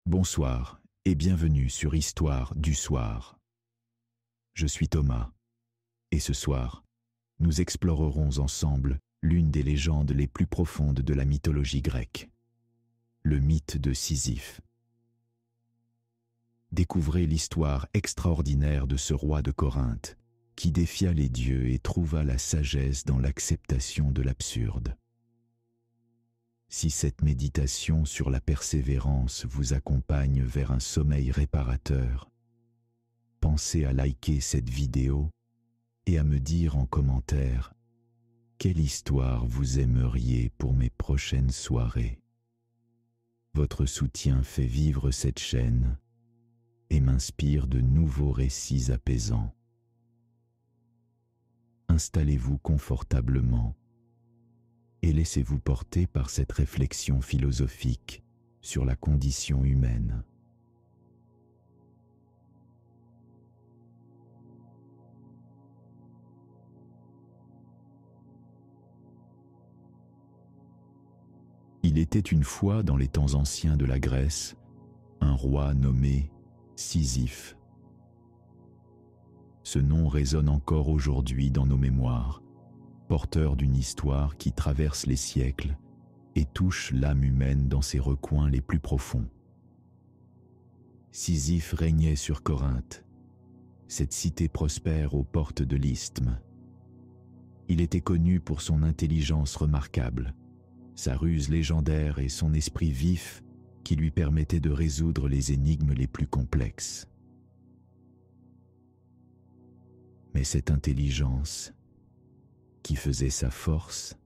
Bonsoir et bienvenue sur Histoire du soir. Je suis Thomas et ce soir, nous explorerons ensemble l'une des légendes les plus profondes de la mythologie grecque, le mythe de Sisyphe. Découvrez l'histoire extraordinaire de ce roi de Corinthe qui défia les dieux et trouva la sagesse dans l'acceptation de l'absurde. Si cette méditation sur la persévérance vous accompagne vers un sommeil réparateur, pensez à liker cette vidéo et à me dire en commentaire quelle histoire vous aimeriez pour mes prochaines soirées. Votre soutien fait vivre cette chaîne et m'inspire de nouveaux récits apaisants. Installez-vous confortablement et laissez-vous porter par cette réflexion philosophique sur la condition humaine. Il était une fois dans les temps anciens de la Grèce, un roi nommé Sisyphe. Ce nom résonne encore aujourd'hui dans nos mémoires, porteur d'une histoire qui traverse les siècles et touche l'âme humaine dans ses recoins les plus profonds. Sisyphe régnait sur Corinthe, cette cité prospère aux portes de l'Isthme. Il était connu pour son intelligence remarquable, sa ruse légendaire et son esprit vif qui lui permettait de résoudre les énigmes les plus complexes. Mais cette intelligence, qui faisait sa force,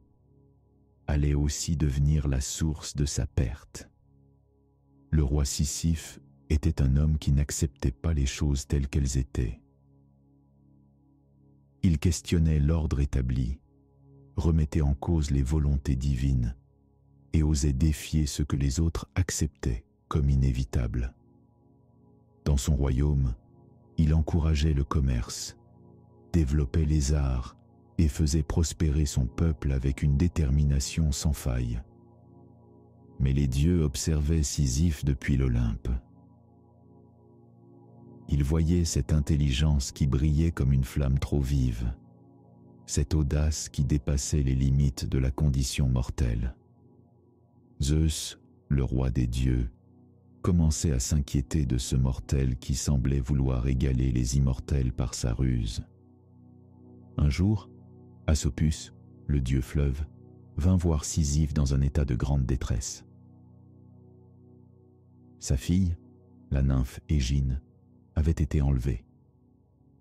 allait aussi devenir la source de sa perte. Le roi Sisyphe était un homme qui n'acceptait pas les choses telles qu'elles étaient. Il questionnait l'ordre établi, remettait en cause les volontés divines et osait défier ce que les autres acceptaient comme inévitable. Dans son royaume, il encourageait le commerce, développait les arts et faisait prospérer son peuple avec une détermination sans faille. Mais les dieux observaient Sisyphe depuis l'Olympe. Ils voyaient cette intelligence qui brillait comme une flamme trop vive, cette audace qui dépassait les limites de la condition mortelle. Zeus, le roi des dieux, commençait à s'inquiéter de ce mortel qui semblait vouloir égaler les immortels par sa ruse. Un jour, Asopus, le dieu fleuve, vint voir Sisyphe dans un état de grande détresse. Sa fille, la nymphe Égine, avait été enlevée.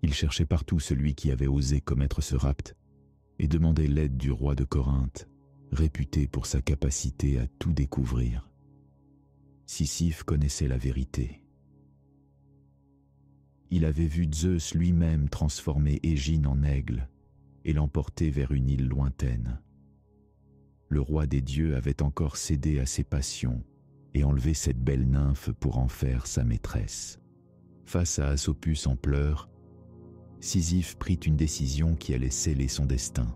Il cherchait partout celui qui avait osé commettre ce rapt et demandait l'aide du roi de Corinthe, réputé pour sa capacité à tout découvrir. Sisyphe connaissait la vérité. Il avait vu Zeus lui-même transformer Égine en aigle et l'emporter vers une île lointaine. Le roi des dieux avait encore cédé à ses passions et enlevé cette belle nymphe pour en faire sa maîtresse. Face à Asopus en pleurs, Sisyphe prit une décision qui allait sceller son destin.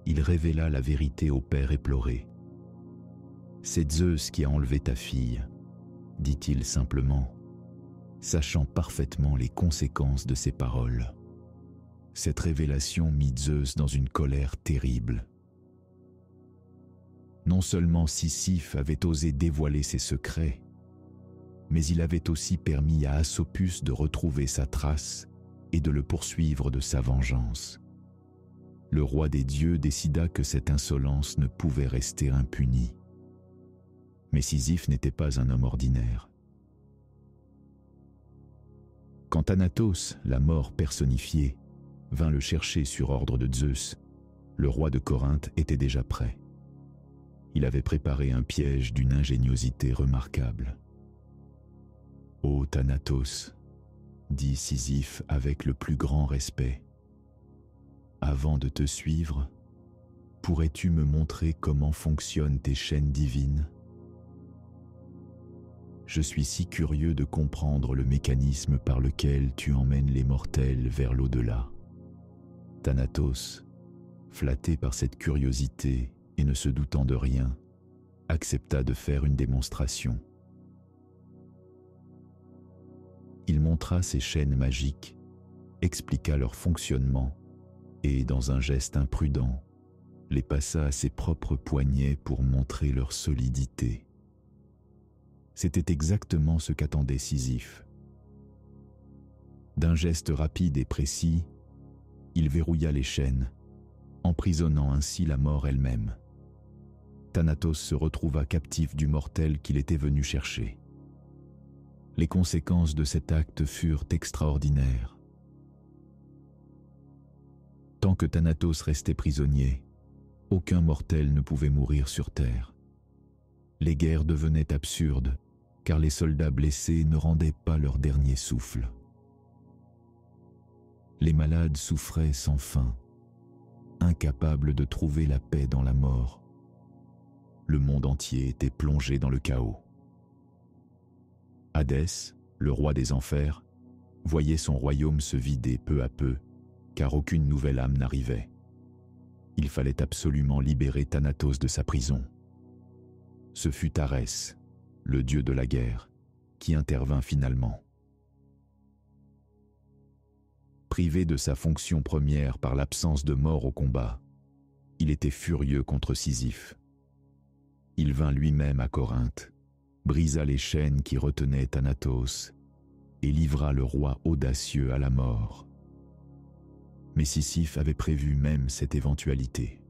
Il révéla la vérité au père éploré. « C'est Zeus qui a enlevé ta fille », dit-il simplement, sachant parfaitement les conséquences de ses paroles. Cette révélation mit Zeus dans une colère terrible. Non seulement Sisyphe avait osé dévoiler ses secrets, mais il avait aussi permis à Asopus de retrouver sa trace et de le poursuivre de sa vengeance. Le roi des dieux décida que cette insolence ne pouvait rester impunie. Mais Sisyphe n'était pas un homme ordinaire. Quand Thanatos, la mort personnifiée, vint le chercher sur ordre de Zeus, le roi de Corinthe était déjà prêt. Il avait préparé un piège d'une ingéniosité remarquable. « Ô Thanatos, dit Sisyphe avec le plus grand respect, avant de te suivre, pourrais-tu me montrer comment fonctionnent tes chaînes divines ? Je suis si curieux de comprendre le mécanisme par lequel tu emmènes les mortels vers l'au-delà. » Thanatos, flatté par cette curiosité et ne se doutant de rien, accepta de faire une démonstration. Il montra ses chaînes magiques, expliqua leur fonctionnement et, dans un geste imprudent, les passa à ses propres poignets pour montrer leur solidité. C'était exactement ce qu'attendait Sisyphe. D'un geste rapide et précis, il verrouilla les chaînes, emprisonnant ainsi la mort elle-même. Thanatos se retrouva captif du mortel qu'il était venu chercher. Les conséquences de cet acte furent extraordinaires. Tant que Thanatos restait prisonnier, aucun mortel ne pouvait mourir sur terre. Les guerres devenaient absurdes, car les soldats blessés ne rendaient pas leur dernier souffle. Les malades souffraient sans fin, incapables de trouver la paix dans la mort. Le monde entier était plongé dans le chaos. Hadès, le roi des enfers, voyait son royaume se vider peu à peu, car aucune nouvelle âme n'arrivait. Il fallait absolument libérer Thanatos de sa prison. Ce fut Arès, le dieu de la guerre, qui intervint finalement. Privé de sa fonction première par l'absence de mort au combat, il était furieux contre Sisyphe. Il vint lui-même à Corinthe, brisa les chaînes qui retenaient Thanatos et livra le roi audacieux à la mort. Mais Sisyphe avait prévu même cette éventualité.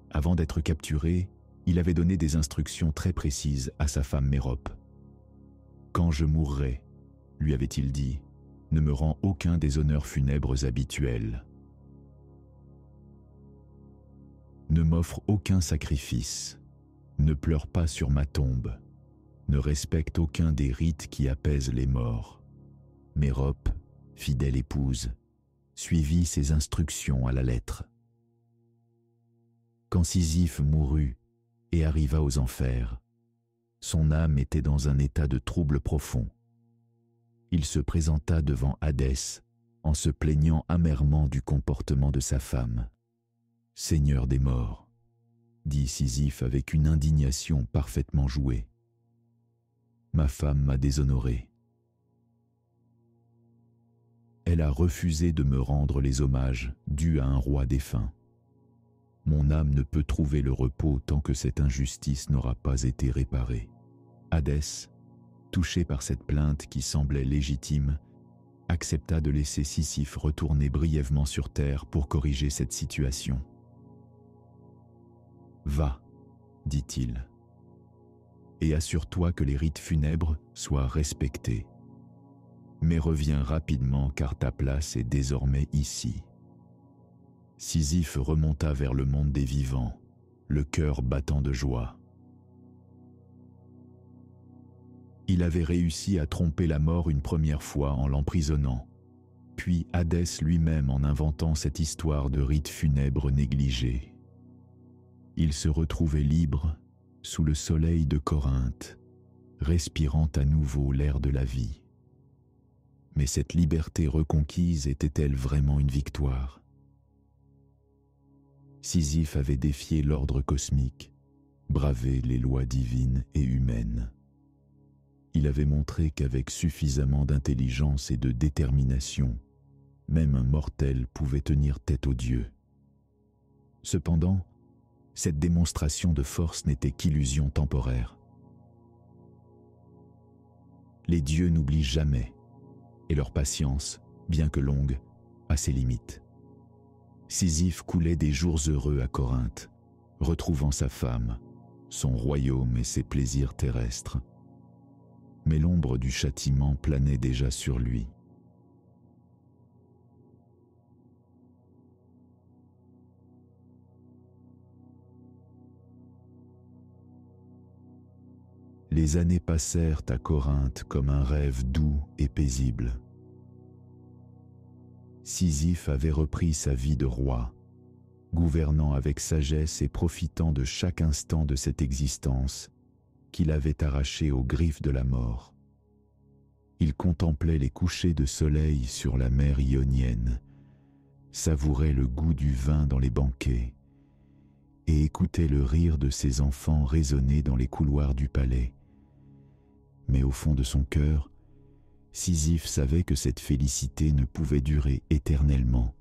Avant d'être capturé, il avait donné des instructions très précises à sa femme Mérope. « Quand je mourrai, lui avait-il dit, ne me rends aucun des honneurs funèbres habituels. Ne m'offre aucun sacrifice, ne pleure pas sur ma tombe, ne respecte aucun des rites qui apaisent les morts. » Mérope, fidèle épouse, suivit ses instructions à la lettre. Quand Sisyphe mourut et arriva aux enfers, son âme était dans un état de trouble profond. Il se présenta devant Hadès en se plaignant amèrement du comportement de sa femme. « Seigneur des morts, » dit Sisyphe avec une indignation parfaitement jouée. « Ma femme m'a déshonoré. Elle a refusé de me rendre les hommages dus à un roi défunt. Mon âme ne peut trouver le repos tant que cette injustice n'aura pas été réparée. » Hadès, touché par cette plainte qui semblait légitime, accepta de laisser Sisyphe retourner brièvement sur terre pour corriger cette situation. « Va, dit-il, et assure-toi que les rites funèbres soient respectés. Mais reviens rapidement car ta place est désormais ici. » Sisyphe remonta vers le monde des vivants, le cœur battant de joie. Il avait réussi à tromper la mort une première fois en l'emprisonnant, puis Hadès lui-même en inventant cette histoire de rites funèbres négligés. Il se retrouvait libre, sous le soleil de Corinthe, respirant à nouveau l'air de la vie. Mais cette liberté reconquise était-elle vraiment une victoire? Sisyphe avait défié l'ordre cosmique, bravé les lois divines et humaines. Il avait montré qu'avec suffisamment d'intelligence et de détermination, même un mortel pouvait tenir tête aux dieux. Cependant, cette démonstration de force n'était qu'illusion temporaire. Les dieux n'oublient jamais, et leur patience, bien que longue, a ses limites. Sisyphe coulait des jours heureux à Corinthe, retrouvant sa femme, son royaume et ses plaisirs terrestres. Mais l'ombre du châtiment planait déjà sur lui. Les années passèrent à Corinthe comme un rêve doux et paisible. Sisyphe avait repris sa vie de roi, gouvernant avec sagesse et profitant de chaque instant de cette existence qu'il avait arrachée aux griffes de la mort. Il contemplait les couchers de soleil sur la mer Ionienne, savourait le goût du vin dans les banquets et écoutait le rire de ses enfants résonner dans les couloirs du palais. Mais au fond de son cœur, Sisyphe savait que cette félicité ne pouvait durer éternellement.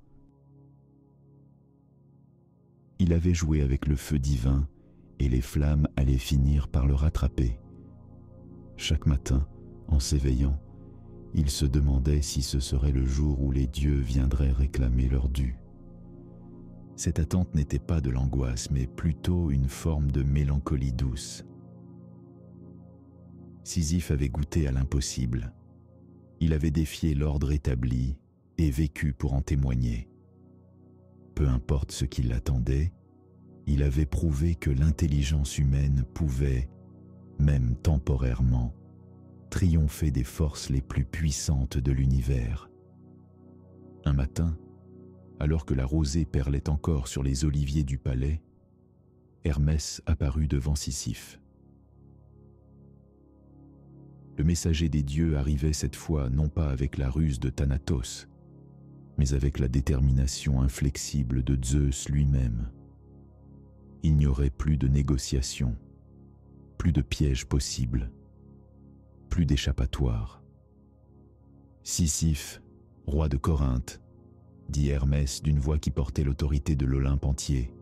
Il avait joué avec le feu divin et les flammes allaient finir par le rattraper. Chaque matin, en s'éveillant, il se demandait si ce serait le jour où les dieux viendraient réclamer leur dû. Cette attente n'était pas de l'angoisse, mais plutôt une forme de mélancolie douce. Sisyphe avait goûté à l'impossible. Il avait défié l'ordre établi et vécu pour en témoigner. Peu importe ce qui l'attendait, il avait prouvé que l'intelligence humaine pouvait, même temporairement, triompher des forces les plus puissantes de l'univers. Un matin, alors que la rosée perlait encore sur les oliviers du palais, Hermès apparut devant Sisyphe. Le messager des dieux arrivait cette fois non pas avec la ruse de Thanatos, mais avec la détermination inflexible de Zeus lui-même. Il n'y aurait plus de négociations, plus de pièges possibles, plus d'échappatoire. Sisyphe, roi de Corinthe, dit Hermès d'une voix qui portait l'autorité de l'Olympe entier,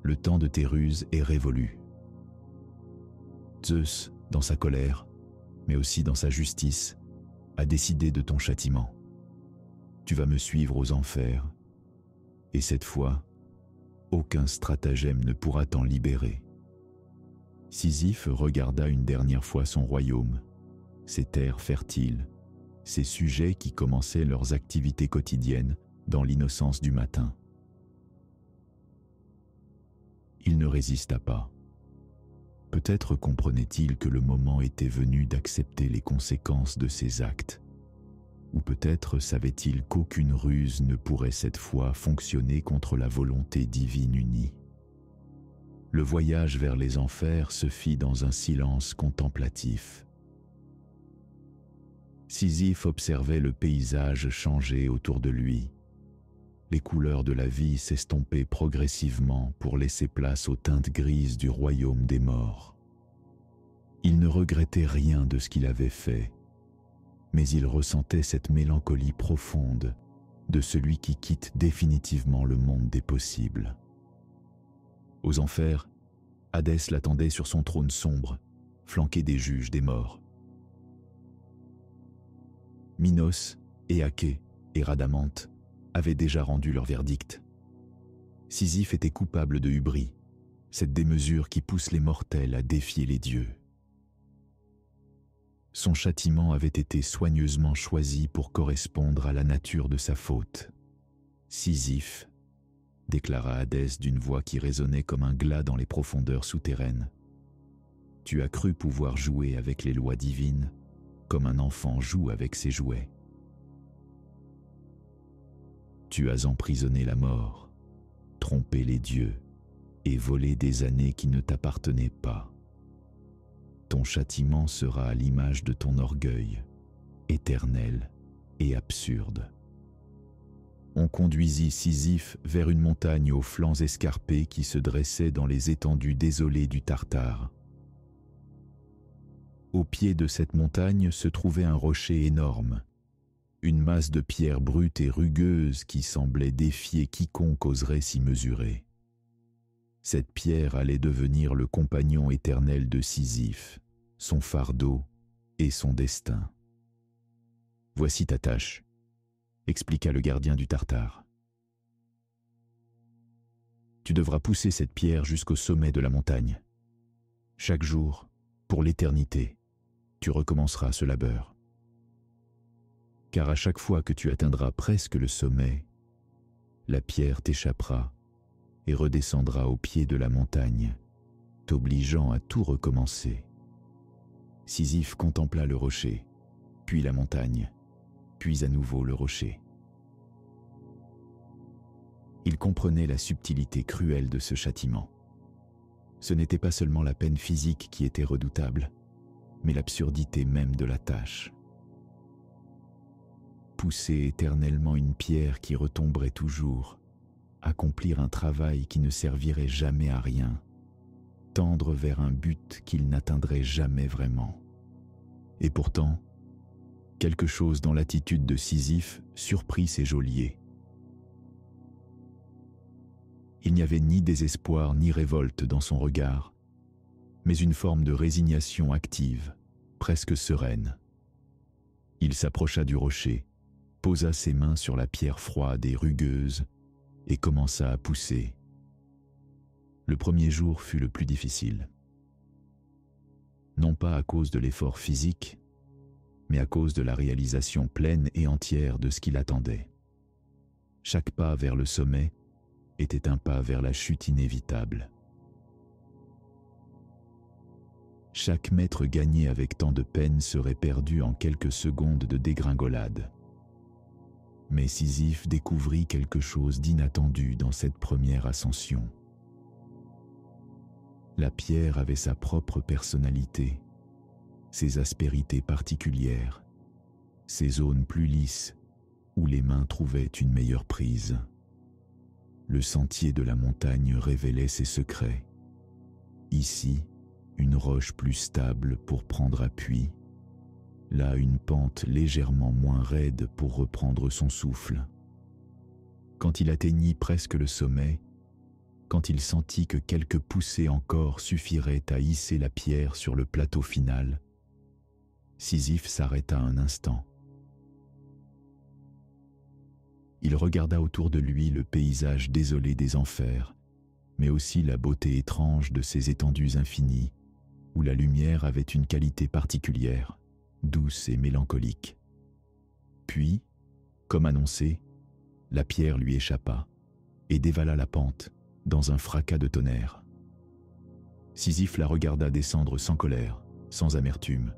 le temps de tes ruses est révolu. Zeus, dans sa colère, mais aussi dans sa justice, a décidé de ton châtiment. Tu vas me suivre aux enfers, et cette fois, aucun stratagème ne pourra t'en libérer. Sisyphe regarda une dernière fois son royaume, ses terres fertiles, ses sujets qui commençaient leurs activités quotidiennes dans l'innocence du matin. Il ne résista pas. Peut-être comprenait-il que le moment était venu d'accepter les conséquences de ses actes, ou peut-être savait-il qu'aucune ruse ne pourrait cette fois fonctionner contre la volonté divine unie. Le voyage vers les enfers se fit dans un silence contemplatif. Sisyphe observait le paysage changer autour de lui. Les couleurs de la vie s'estompaient progressivement pour laisser place aux teintes grises du royaume des morts. Il ne regrettait rien de ce qu'il avait fait, mais il ressentait cette mélancolie profonde de celui qui quitte définitivement le monde des possibles. Aux enfers, Hadès l'attendait sur son trône sombre, flanqué des juges des morts. Minos, Éaché et Rhadamante avaient déjà rendu leur verdict. Sisyphe était coupable de hubris, cette démesure qui pousse les mortels à défier les dieux. Son châtiment avait été soigneusement choisi pour correspondre à la nature de sa faute. Sisyphe, déclara Hadès d'une voix qui résonnait comme un glas dans les profondeurs souterraines. Tu as cru pouvoir jouer avec les lois divines, comme un enfant joue avec ses jouets. Tu as emprisonné la mort, trompé les dieux et volé des années qui ne t'appartenaient pas. Ton châtiment sera à l'image de ton orgueil, éternel et absurde. On conduisit Sisyphe vers une montagne aux flancs escarpés qui se dressait dans les étendues désolées du Tartare. Au pied de cette montagne se trouvait un rocher énorme, une masse de pierres brutes et rugueuses qui semblait défier quiconque oserait s'y mesurer. Cette pierre allait devenir le compagnon éternel de Sisyphe, son fardeau et son destin. « Voici ta tâche », expliqua le gardien du Tartare. « Tu devras pousser cette pierre jusqu'au sommet de la montagne. Chaque jour, pour l'éternité, tu recommenceras ce labeur. Car à chaque fois que tu atteindras presque le sommet, la pierre t'échappera et redescendra au pied de la montagne, t'obligeant à tout recommencer. » Sisyphe contempla le rocher, puis la montagne, puis à nouveau le rocher. Il comprenait la subtilité cruelle de ce châtiment. Ce n'était pas seulement la peine physique qui était redoutable, mais l'absurdité même de la tâche. Pousser éternellement une pierre qui retomberait toujours, accomplir un travail qui ne servirait jamais à rien, tendre vers un but qu'il n'atteindrait jamais vraiment. Et pourtant, quelque chose dans l'attitude de Sisyphe surprit ses geôliers. Il n'y avait ni désespoir ni révolte dans son regard, mais une forme de résignation active, presque sereine. Il s'approcha du rocher, posa ses mains sur la pierre froide et rugueuse et commença à pousser. Le premier jour fut le plus difficile. Non pas à cause de l'effort physique, mais à cause de la réalisation pleine et entière de ce qu'il attendait. Chaque pas vers le sommet était un pas vers la chute inévitable. Chaque mètre gagné avec tant de peine serait perdu en quelques secondes de dégringolade. Mais Sisyphe découvrit quelque chose d'inattendu dans cette première ascension. La pierre avait sa propre personnalité, ses aspérités particulières, ses zones plus lisses où les mains trouvaient une meilleure prise. Le sentier de la montagne révélait ses secrets. Ici, une roche plus stable pour prendre appui. Là, une pente légèrement moins raide pour reprendre son souffle. Quand il atteignit presque le sommet, quand il sentit que quelques poussées encore suffiraient à hisser la pierre sur le plateau final, Sisyphe s'arrêta un instant. Il regarda autour de lui le paysage désolé des enfers, mais aussi la beauté étrange de ces étendues infinies, où la lumière avait une qualité particulière, douce et mélancolique. Puis, comme annoncé, la pierre lui échappa et dévala la pente dans un fracas de tonnerre. Sisyphe la regarda descendre sans colère, sans amertume.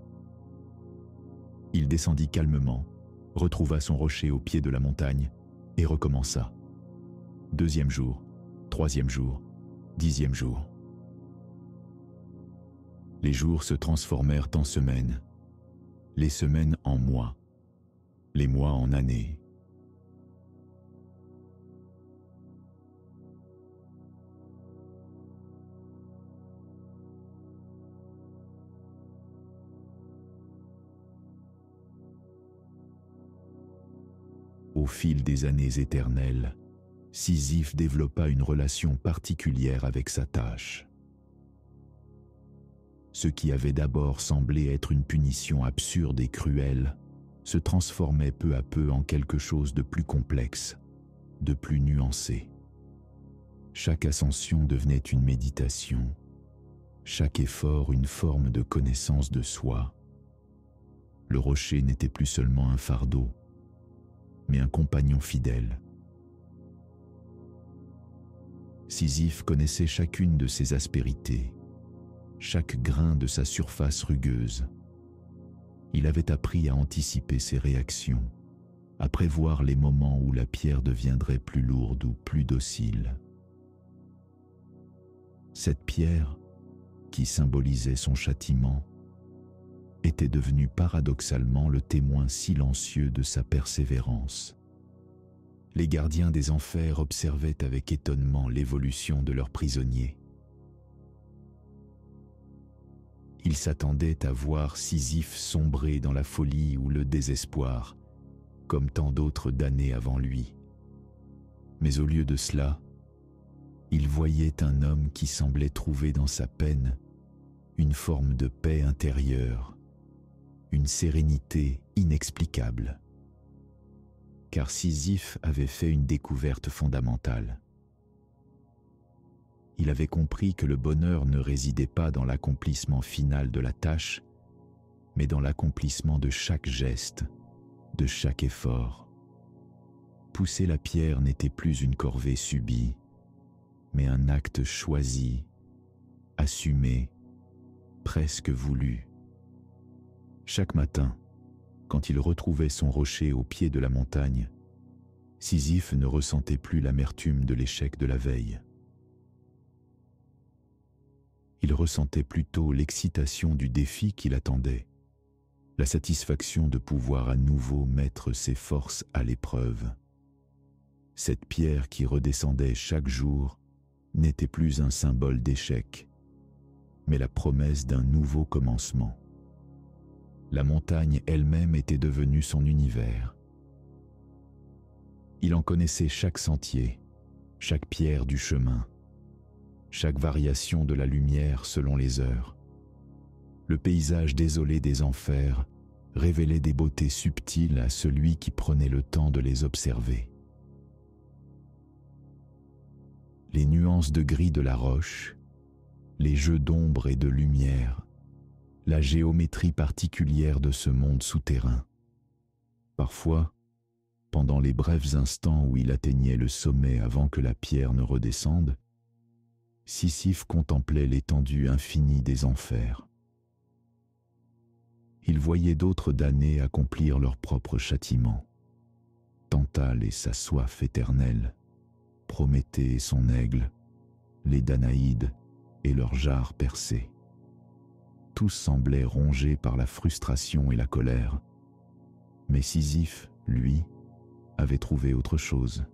Il descendit calmement, retrouva son rocher au pied de la montagne et recommença. 2e jour, 3e jour, 10e jour. Les jours se transformèrent en semaines, les semaines en mois, les mois en années. Au fil des années éternelles, Sisyphe développa une relation particulière avec sa tâche. Ce qui avait d'abord semblé être une punition absurde et cruelle se transformait peu à peu en quelque chose de plus complexe, de plus nuancé. Chaque ascension devenait une méditation, chaque effort une forme de connaissance de soi. Le rocher n'était plus seulement un fardeau, mais un compagnon fidèle. Sisyphe connaissait chacune de ses aspérités, chaque grain de sa surface rugueuse. Il avait appris à anticiper ses réactions, à prévoir les moments où la pierre deviendrait plus lourde ou plus docile. Cette pierre, qui symbolisait son châtiment, était devenu paradoxalement le témoin silencieux de sa persévérance. Les gardiens des enfers observaient avec étonnement l'évolution de leurs prisonniers. Ils s'attendaient à voir Sisyphe sombrer dans la folie ou le désespoir, comme tant d'autres damnés avant lui. Mais au lieu de cela, ils voyaient un homme qui semblait trouver dans sa peine une forme de paix intérieure, une sérénité inexplicable. Car Sisyphe avait fait une découverte fondamentale. Il avait compris que le bonheur ne résidait pas dans l'accomplissement final de la tâche, mais dans l'accomplissement de chaque geste, de chaque effort. Pousser la pierre n'était plus une corvée subie, mais un acte choisi, assumé, presque voulu. Chaque matin, quand il retrouvait son rocher au pied de la montagne, Sisyphe ne ressentait plus l'amertume de l'échec de la veille. Il ressentait plutôt l'excitation du défi qui l'attendait, la satisfaction de pouvoir à nouveau mettre ses forces à l'épreuve. Cette pierre qui redescendait chaque jour n'était plus un symbole d'échec, mais la promesse d'un nouveau commencement. La montagne elle-même était devenue son univers. Il en connaissait chaque sentier, chaque pierre du chemin, chaque variation de la lumière selon les heures. Le paysage désolé des enfers révélait des beautés subtiles à celui qui prenait le temps de les observer. Les nuances de gris de la roche, les jeux d'ombre et de lumière, la géométrie particulière de ce monde souterrain. Parfois, pendant les brefs instants où il atteignait le sommet avant que la pierre ne redescende, Sisyphe contemplait l'étendue infinie des enfers. Il voyait d'autres damnés accomplir leur propre châtiment. Tantale et sa soif éternelle, Prométhée et son aigle, les Danaïdes et leurs jarres percées. Tous semblaient rongés par la frustration et la colère. Mais Sisyphe, lui, avait trouvé autre chose.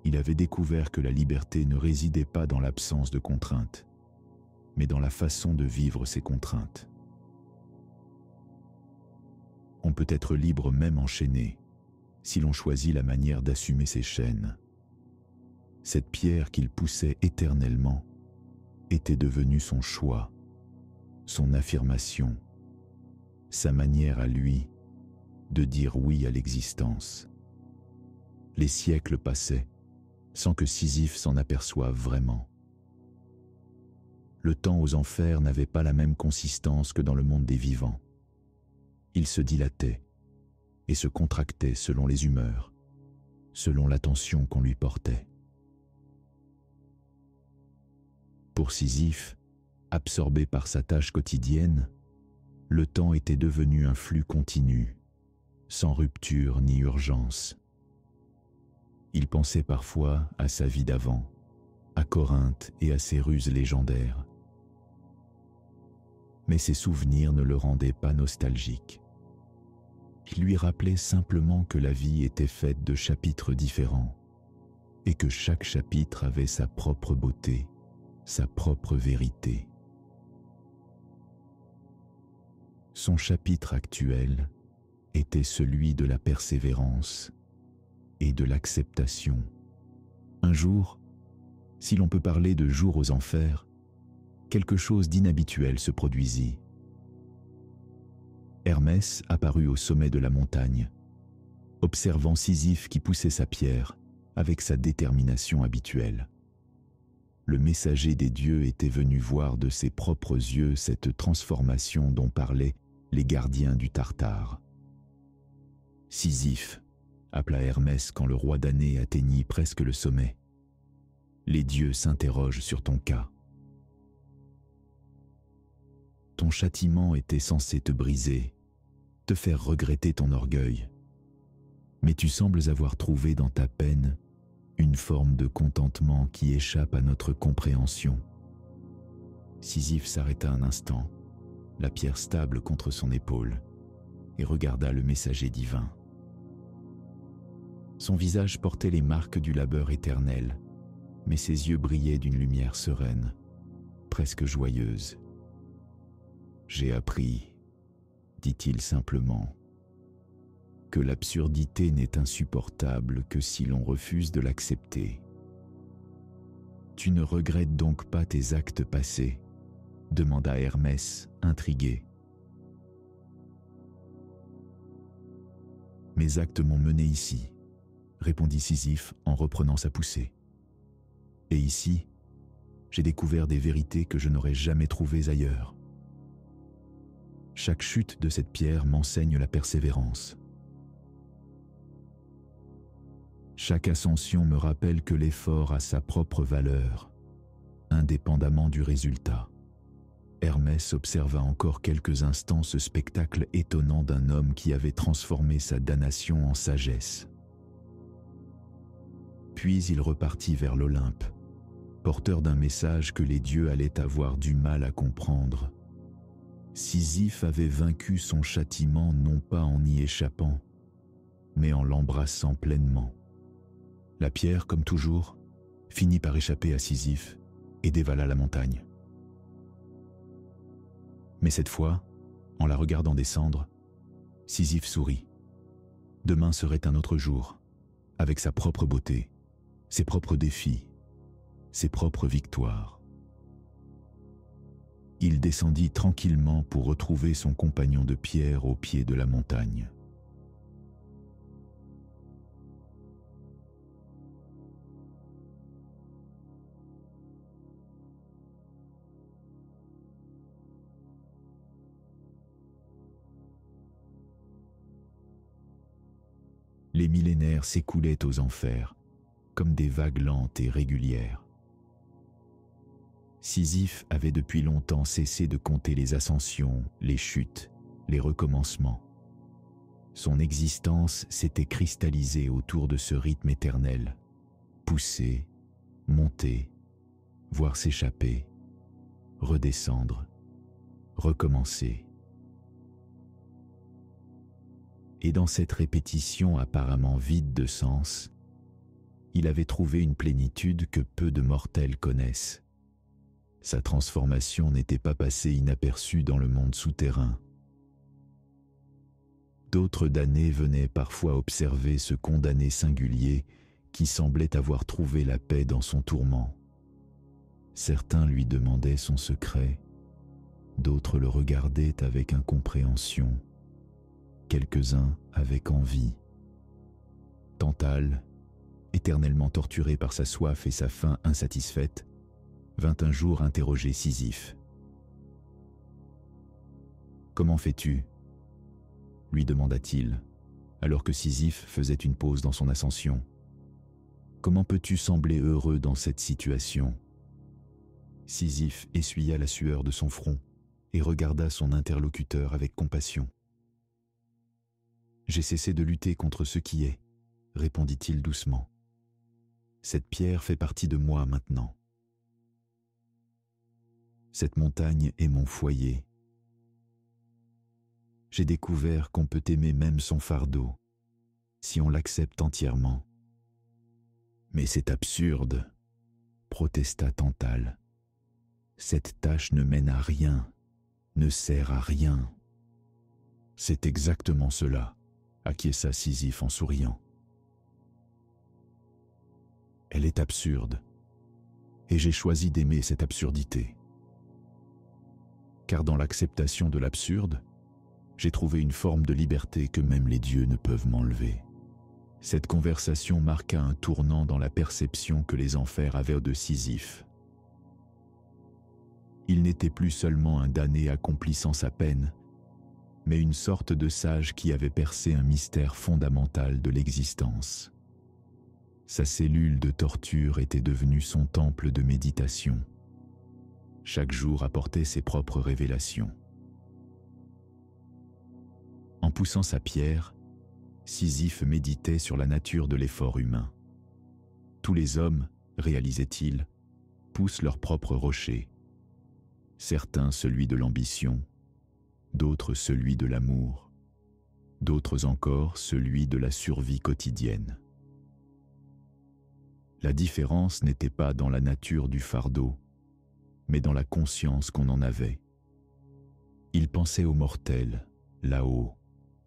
Il avait découvert que la liberté ne résidait pas dans l'absence de contraintes, mais dans la façon de vivre ces contraintes. On peut être libre même enchaîné, si l'on choisit la manière d'assumer ses chaînes. Cette pierre qu'il poussait éternellement était devenue son choix, son affirmation, sa manière à lui de dire oui à l'existence. Les siècles passaient sans que Sisyphe s'en aperçoive vraiment. Le temps aux enfers n'avait pas la même consistance que dans le monde des vivants. Il se dilatait et se contractait selon les humeurs, selon l'attention qu'on lui portait. Pour Sisyphe, absorbé par sa tâche quotidienne, le temps était devenu un flux continu, sans rupture ni urgence. Il pensait parfois à sa vie d'avant, à Corinthe et à ses ruses légendaires. Mais ses souvenirs ne le rendaient pas nostalgique. Il lui rappelait simplement que la vie était faite de chapitres différents et que chaque chapitre avait sa propre beauté, sa propre vérité. Son chapitre actuel était celui de la persévérance et de l'acceptation. Un jour, si l'on peut parler de jour aux enfers, quelque chose d'inhabituel se produisit. Hermès apparut au sommet de la montagne, observant Sisyphe qui poussait sa pierre avec sa détermination habituelle. Le messager des dieux était venu voir de ses propres yeux cette transformation dont parlaient les gardiens du Tartare. « Sisyphe », appela Hermès quand le roi damné atteignit presque le sommet. « Les dieux s'interrogent sur ton cas. Ton châtiment était censé te briser, te faire regretter ton orgueil. Mais tu sembles avoir trouvé dans ta peine une forme de contentement qui échappe à notre compréhension. » Sisyphe s'arrêta un instant, la pierre stable contre son épaule, et regarda le messager divin. Son visage portait les marques du labeur éternel, mais ses yeux brillaient d'une lumière sereine, presque joyeuse. « J'ai appris, dit-il simplement, que l'absurdité n'est insupportable que si l'on refuse de l'accepter. Tu ne regrettes donc pas tes actes passés ? Demanda Hermès, intrigué. Mes actes m'ont mené ici, répondit Sisyphe en reprenant sa poussée. Et ici, j'ai découvert des vérités que je n'aurais jamais trouvées ailleurs. Chaque chute de cette pierre m'enseigne la persévérance. Chaque ascension me rappelle que l'effort a sa propre valeur, indépendamment du résultat. Hermès observa encore quelques instants ce spectacle étonnant d'un homme qui avait transformé sa damnation en sagesse. Puis il repartit vers l'Olympe, porteur d'un message que les dieux allaient avoir du mal à comprendre. Sisyphe avait vaincu son châtiment non pas en y échappant, mais en l'embrassant pleinement. La pierre, comme toujours, finit par échapper à Sisyphe et dévala la montagne. Mais cette fois, en la regardant descendre, Sisyphe sourit. Demain serait un autre jour, avec sa propre beauté, ses propres défis, ses propres victoires. Il descendit tranquillement pour retrouver son compagnon de pierre au pied de la montagne. Les millénaires s'écoulaient aux enfers, comme des vagues lentes et régulières. Sisyphe avait depuis longtemps cessé de compter les ascensions, les chutes, les recommencements. Son existence s'était cristallisée autour de ce rythme éternel, pousser, monter, voir s'échapper, redescendre, recommencer. Et dans cette répétition apparemment vide de sens, il avait trouvé une plénitude que peu de mortels connaissent. Sa transformation n'était pas passée inaperçue dans le monde souterrain. D'autres damnés venaient parfois observer ce condamné singulier qui semblait avoir trouvé la paix dans son tourment. Certains lui demandaient son secret, d'autres le regardaient avec incompréhension, quelques-uns avec envie. Tantale, éternellement torturé par sa soif et sa faim insatisfaite, vint un jour interroger Sisyphe. « Comment fais-tu » lui demanda-t-il, alors que Sisyphe faisait une pause dans son ascension. « Comment peux-tu sembler heureux dans cette situation » Sisyphe essuya la sueur de son front et regarda son interlocuteur avec compassion. « J'ai cessé de lutter contre ce qui est, » répondit-il doucement. « Cette pierre fait partie de moi maintenant. Cette montagne est mon foyer. J'ai découvert qu'on peut aimer même son fardeau, si on l'accepte entièrement. » « Mais c'est absurde, » protesta Tantale. « Cette tâche ne mène à rien, ne sert à rien. » « C'est exactement cela, » acquiesça Sisyphe en souriant. « Elle est absurde, et j'ai choisi d'aimer cette absurdité. Car dans l'acceptation de l'absurde, j'ai trouvé une forme de liberté que même les dieux ne peuvent m'enlever. » Cette conversation marqua un tournant dans la perception que les enfers avaient de Sisyphe. Il n'était plus seulement un damné accomplissant sa peine, mais une sorte de sage qui avait percé un mystère fondamental de l'existence. Sa cellule de torture était devenue son temple de méditation. Chaque jour apportait ses propres révélations. En poussant sa pierre, Sisyphe méditait sur la nature de l'effort humain. Tous les hommes, réalisait-il, poussent leur propre rocher. Certains celui de l'ambition, d'autres celui de l'amour, d'autres encore celui de la survie quotidienne. La différence n'était pas dans la nature du fardeau, mais dans la conscience qu'on en avait. Il pensait aux mortels, là-haut,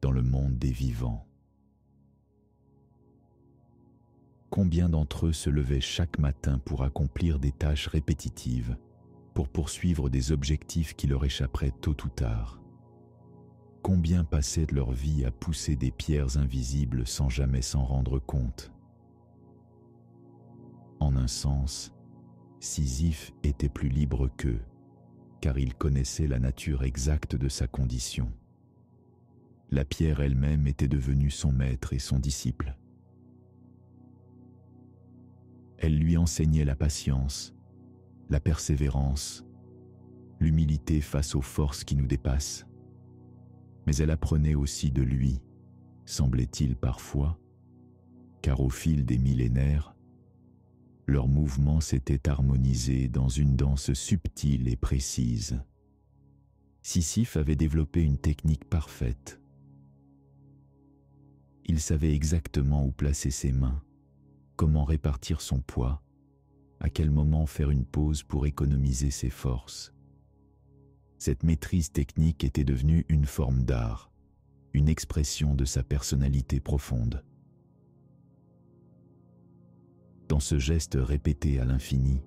dans le monde des vivants. Combien d'entre eux se levaient chaque matin pour accomplir des tâches répétitives, pour poursuivre des objectifs qui leur échapperaient tôt ou tard? Combien passaient de leur vie à pousser des pierres invisibles sans jamais s'en rendre compte? En un sens, Sisyphe était plus libre qu'eux, car il connaissait la nature exacte de sa condition. La pierre elle-même était devenue son maître et son disciple. Elle lui enseignait la patience, la persévérance, l'humilité face aux forces qui nous dépassent. Mais elle apprenait aussi de lui, semblait-il parfois, car au fil des millénaires, leurs mouvements s'étaient harmonisés dans une danse subtile et précise. Sisyphe avait développé une technique parfaite. Il savait exactement où placer ses mains, comment répartir son poids, à quel moment faire une pause pour économiser ses forces. Cette maîtrise technique était devenue une forme d'art, une expression de sa personnalité profonde. Dans ce geste répété à l'infini,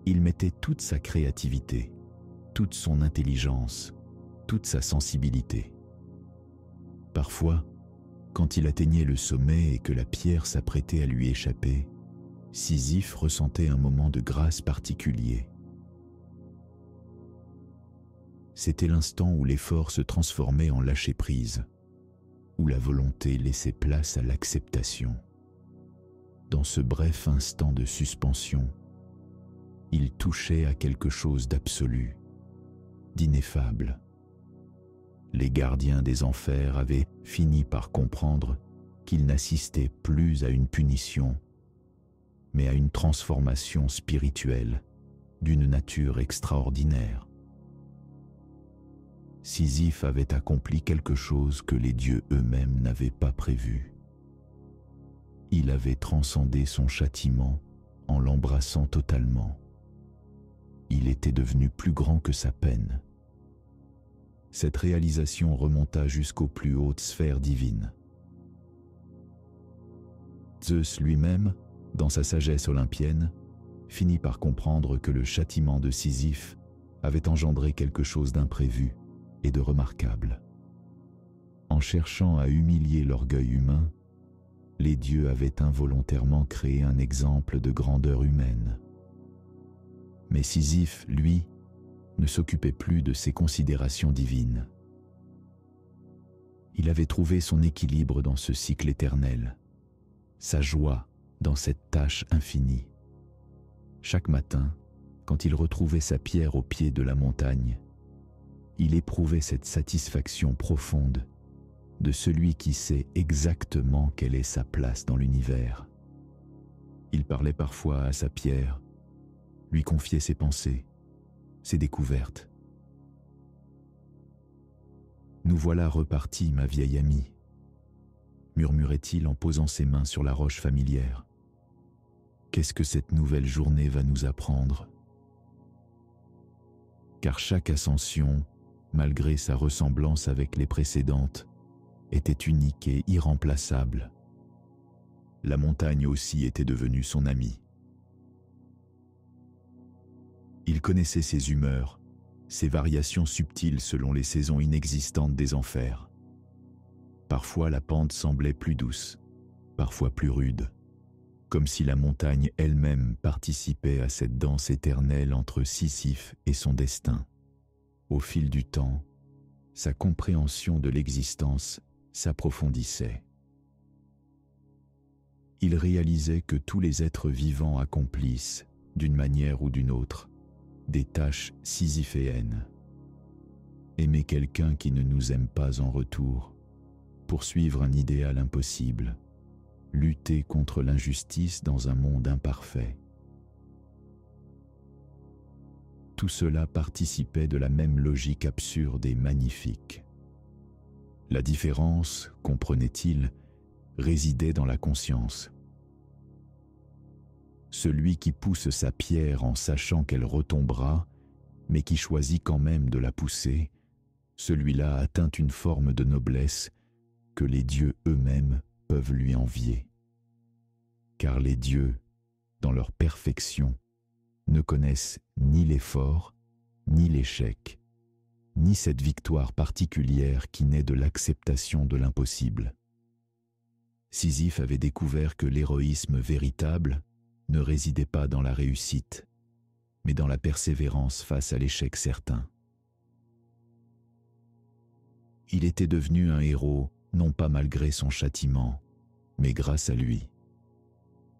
il mettait toute sa créativité, toute son intelligence, toute sa sensibilité. Parfois, quand il atteignait le sommet et que la pierre s'apprêtait à lui échapper, Sisyphe ressentait un moment de grâce particulier. C'était l'instant où l'effort se transformait en lâcher-prise, où la volonté laissait place à l'acceptation. Dans ce bref instant de suspension, il touchait à quelque chose d'absolu, d'ineffable. Les gardiens des enfers avaient fini par comprendre qu'ils n'assistaient plus à une punition, mais à une transformation spirituelle d'une nature extraordinaire. Sisyphe avait accompli quelque chose que les dieux eux-mêmes n'avaient pas prévu. Il avait transcendé son châtiment en l'embrassant totalement. Il était devenu plus grand que sa peine. Cette réalisation remonta jusqu'aux plus hautes sphères divines. Zeus lui-même, dans sa sagesse olympienne, finit par comprendre que le châtiment de Sisyphe avait engendré quelque chose d'imprévu et de remarquable. En cherchant à humilier l'orgueil humain, les dieux avaient involontairement créé un exemple de grandeur humaine. Mais Sisyphe, lui, ne s'occupait plus de ces considérations divines. Il avait trouvé son équilibre dans ce cycle éternel, sa joie dans cette tâche infinie. Chaque matin, quand il retrouvait sa pierre au pied de la montagne, il éprouvait cette satisfaction profonde de celui qui sait exactement quelle est sa place dans l'univers. Il parlait parfois à sa pierre, lui confiait ses pensées, ses découvertes. « Nous voilà repartis, ma vieille amie », murmurait-il en posant ses mains sur la roche familière. « Qu'est-ce que cette nouvelle journée va nous apprendre ?» Car chaque ascension, malgré sa ressemblance avec les précédentes, était unique et irremplaçable. La montagne aussi était devenue son amie. Il connaissait ses humeurs, ses variations subtiles selon les saisons inexistantes des enfers. Parfois la pente semblait plus douce, parfois plus rude, comme si la montagne elle-même participait à cette danse éternelle entre Sisyphe et son destin. Au fil du temps, sa compréhension de l'existence s'approfondissait. Il réalisait que tous les êtres vivants accomplissent, d'une manière ou d'une autre, des tâches sisyphéennes. Aimer quelqu'un qui ne nous aime pas en retour, poursuivre un idéal impossible, lutter contre l'injustice dans un monde imparfait. Tout cela participait de la même logique absurde et magnifique. La différence, comprenait-il, résidait dans la conscience. Celui qui pousse sa pierre en sachant qu'elle retombera, mais qui choisit quand même de la pousser, celui-là atteint une forme de noblesse que les dieux eux-mêmes peuvent lui envier. Car les dieux, dans leur perfection, ne connaissent ni l'effort, ni l'échec, ni cette victoire particulière qui naît de l'acceptation de l'impossible. Sisyphe avait découvert que l'héroïsme véritable ne résidait pas dans la réussite, mais dans la persévérance face à l'échec certain. Il était devenu un héros, non pas malgré son châtiment, mais grâce à lui.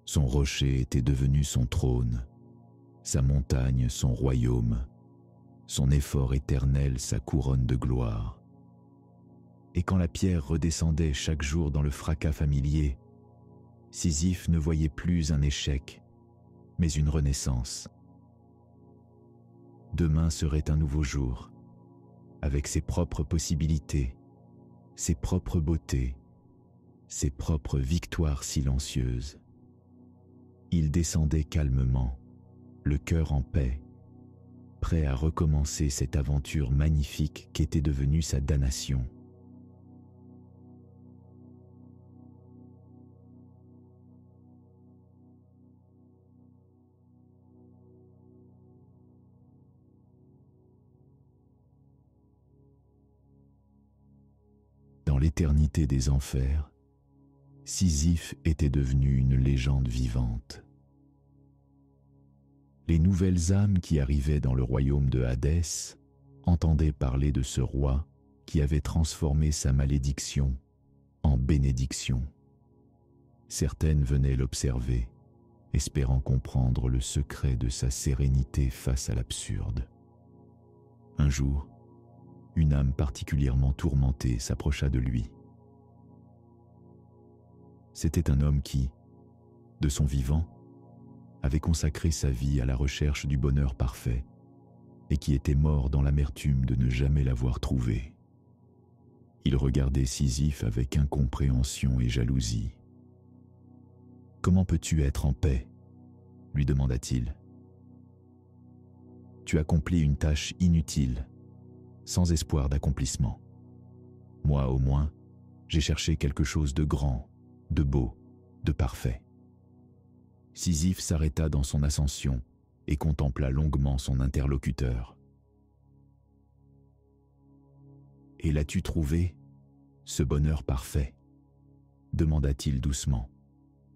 Son rocher était devenu son trône, sa montagne son royaume, son effort éternel sa couronne de gloire. Et quand la pierre redescendait chaque jour dans le fracas familier, Sisyphe ne voyait plus un échec, mais une renaissance. Demain serait un nouveau jour, avec ses propres possibilités, ses propres beautés, ses propres victoires silencieuses. Il descendait calmement, le cœur en paix, prêt à recommencer cette aventure magnifique qu'était devenue sa damnation. Dans l'éternité des enfers, Sisyphe était devenu une légende vivante. Les nouvelles âmes qui arrivaient dans le royaume de Hadès entendaient parler de ce roi qui avait transformé sa malédiction en bénédiction. Certaines venaient l'observer, espérant comprendre le secret de sa sérénité face à l'absurde. Un jour, une âme particulièrement tourmentée s'approcha de lui. C'était un homme qui, de son vivant, avait consacré sa vie à la recherche du bonheur parfait et qui était mort dans l'amertume de ne jamais l'avoir trouvé. Il regardait Sisyphe avec incompréhension et jalousie. « Comment peux-tu être en paix ?» lui demanda-t-il. « Tu accomplis une tâche inutile, sans espoir d'accomplissement. Moi, au moins, j'ai cherché quelque chose de grand, de beau, de parfait. » Sisyphe s'arrêta dans son ascension et contempla longuement son interlocuteur. « Et l'as-tu trouvé, ce bonheur parfait ?» demanda-t-il doucement.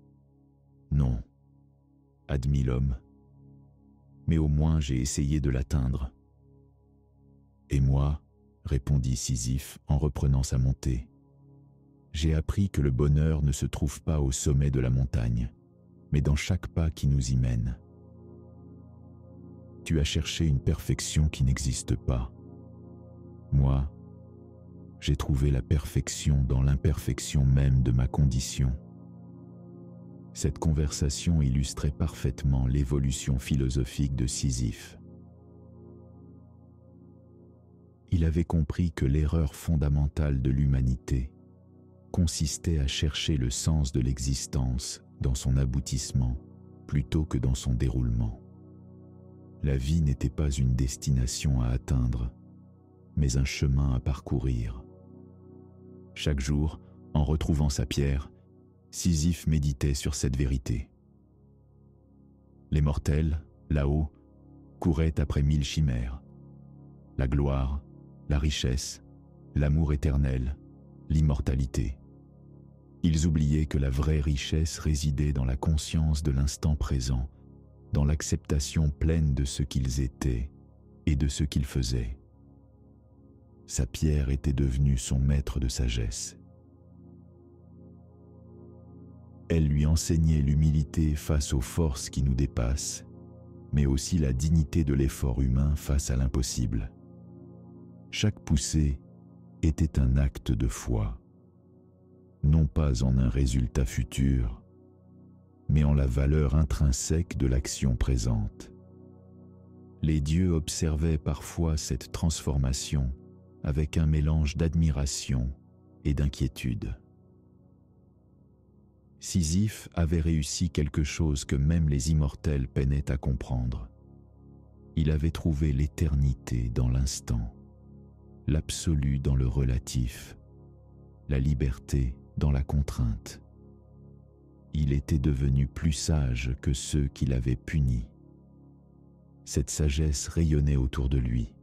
« Non, » admit l'homme, « mais au moins j'ai essayé de l'atteindre. » « Et moi, » répondit Sisyphe en reprenant sa montée, « j'ai appris que le bonheur ne se trouve pas au sommet de la montagne, mais dans chaque pas qui nous y mène. Tu as cherché une perfection qui n'existe pas. Moi, j'ai trouvé la perfection dans l'imperfection même de ma condition. » Cette conversation illustrait parfaitement l'évolution philosophique de Sisyphe. Il avait compris que l'erreur fondamentale de l'humanité consistait à chercher le sens de l'existence dans son aboutissement plutôt que dans son déroulement. La vie n'était pas une destination à atteindre, mais un chemin à parcourir. Chaque jour, en retrouvant sa pierre, Sisyphe méditait sur cette vérité. Les mortels, là-haut, couraient après 1000 chimères. La gloire, la richesse, l'amour éternel, l'immortalité. Ils oubliaient que la vraie richesse résidait dans la conscience de l'instant présent, dans l'acceptation pleine de ce qu'ils étaient et de ce qu'ils faisaient. Sa pierre était devenue son maître de sagesse. Elle lui enseignait l'humilité face aux forces qui nous dépassent, mais aussi la dignité de l'effort humain face à l'impossible. Chaque poussée était un acte de foi, non pas en un résultat futur, mais en la valeur intrinsèque de l'action présente. Les dieux observaient parfois cette transformation avec un mélange d'admiration et d'inquiétude. Sisyphe avait réussi quelque chose que même les immortels peinaient à comprendre. Il avait trouvé l'éternité dans l'instant, l'absolu dans le relatif, la liberté dans la contrainte. Il était devenu plus sage que ceux qui l'avaient puni. Cette sagesse rayonnait autour de lui.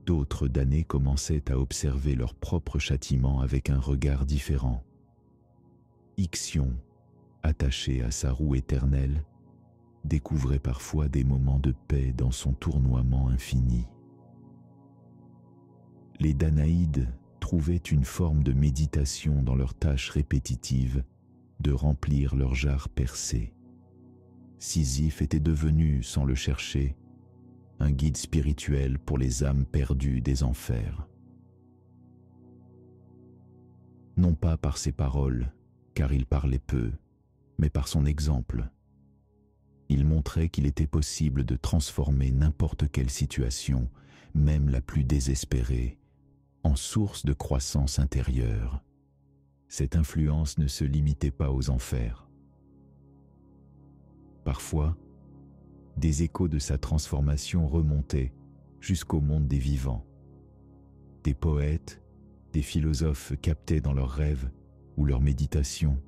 D'autres damnés commençaient à observer leur propre châtiment avec un regard différent. Ixion, attaché à sa roue éternelle, découvrait parfois des moments de paix dans son tournoiement infini. Les Danaïdes trouvaient une forme de méditation dans leur tâche répétitive de remplir leur jarre percée. Sisyphe était devenu, sans le chercher, un guide spirituel pour les âmes perdues des enfers. Non pas par ses paroles, car il parlait peu, mais par son exemple. Il montrait qu'il était possible de transformer n'importe quelle situation, même la plus désespérée, en source de croissance intérieure. cette influence ne se limitait pas aux enfers. Parfois, des échos de sa transformation remontaient jusqu'au monde des vivants. Des poètes, des philosophes captaient dans leurs rêves ou leurs méditations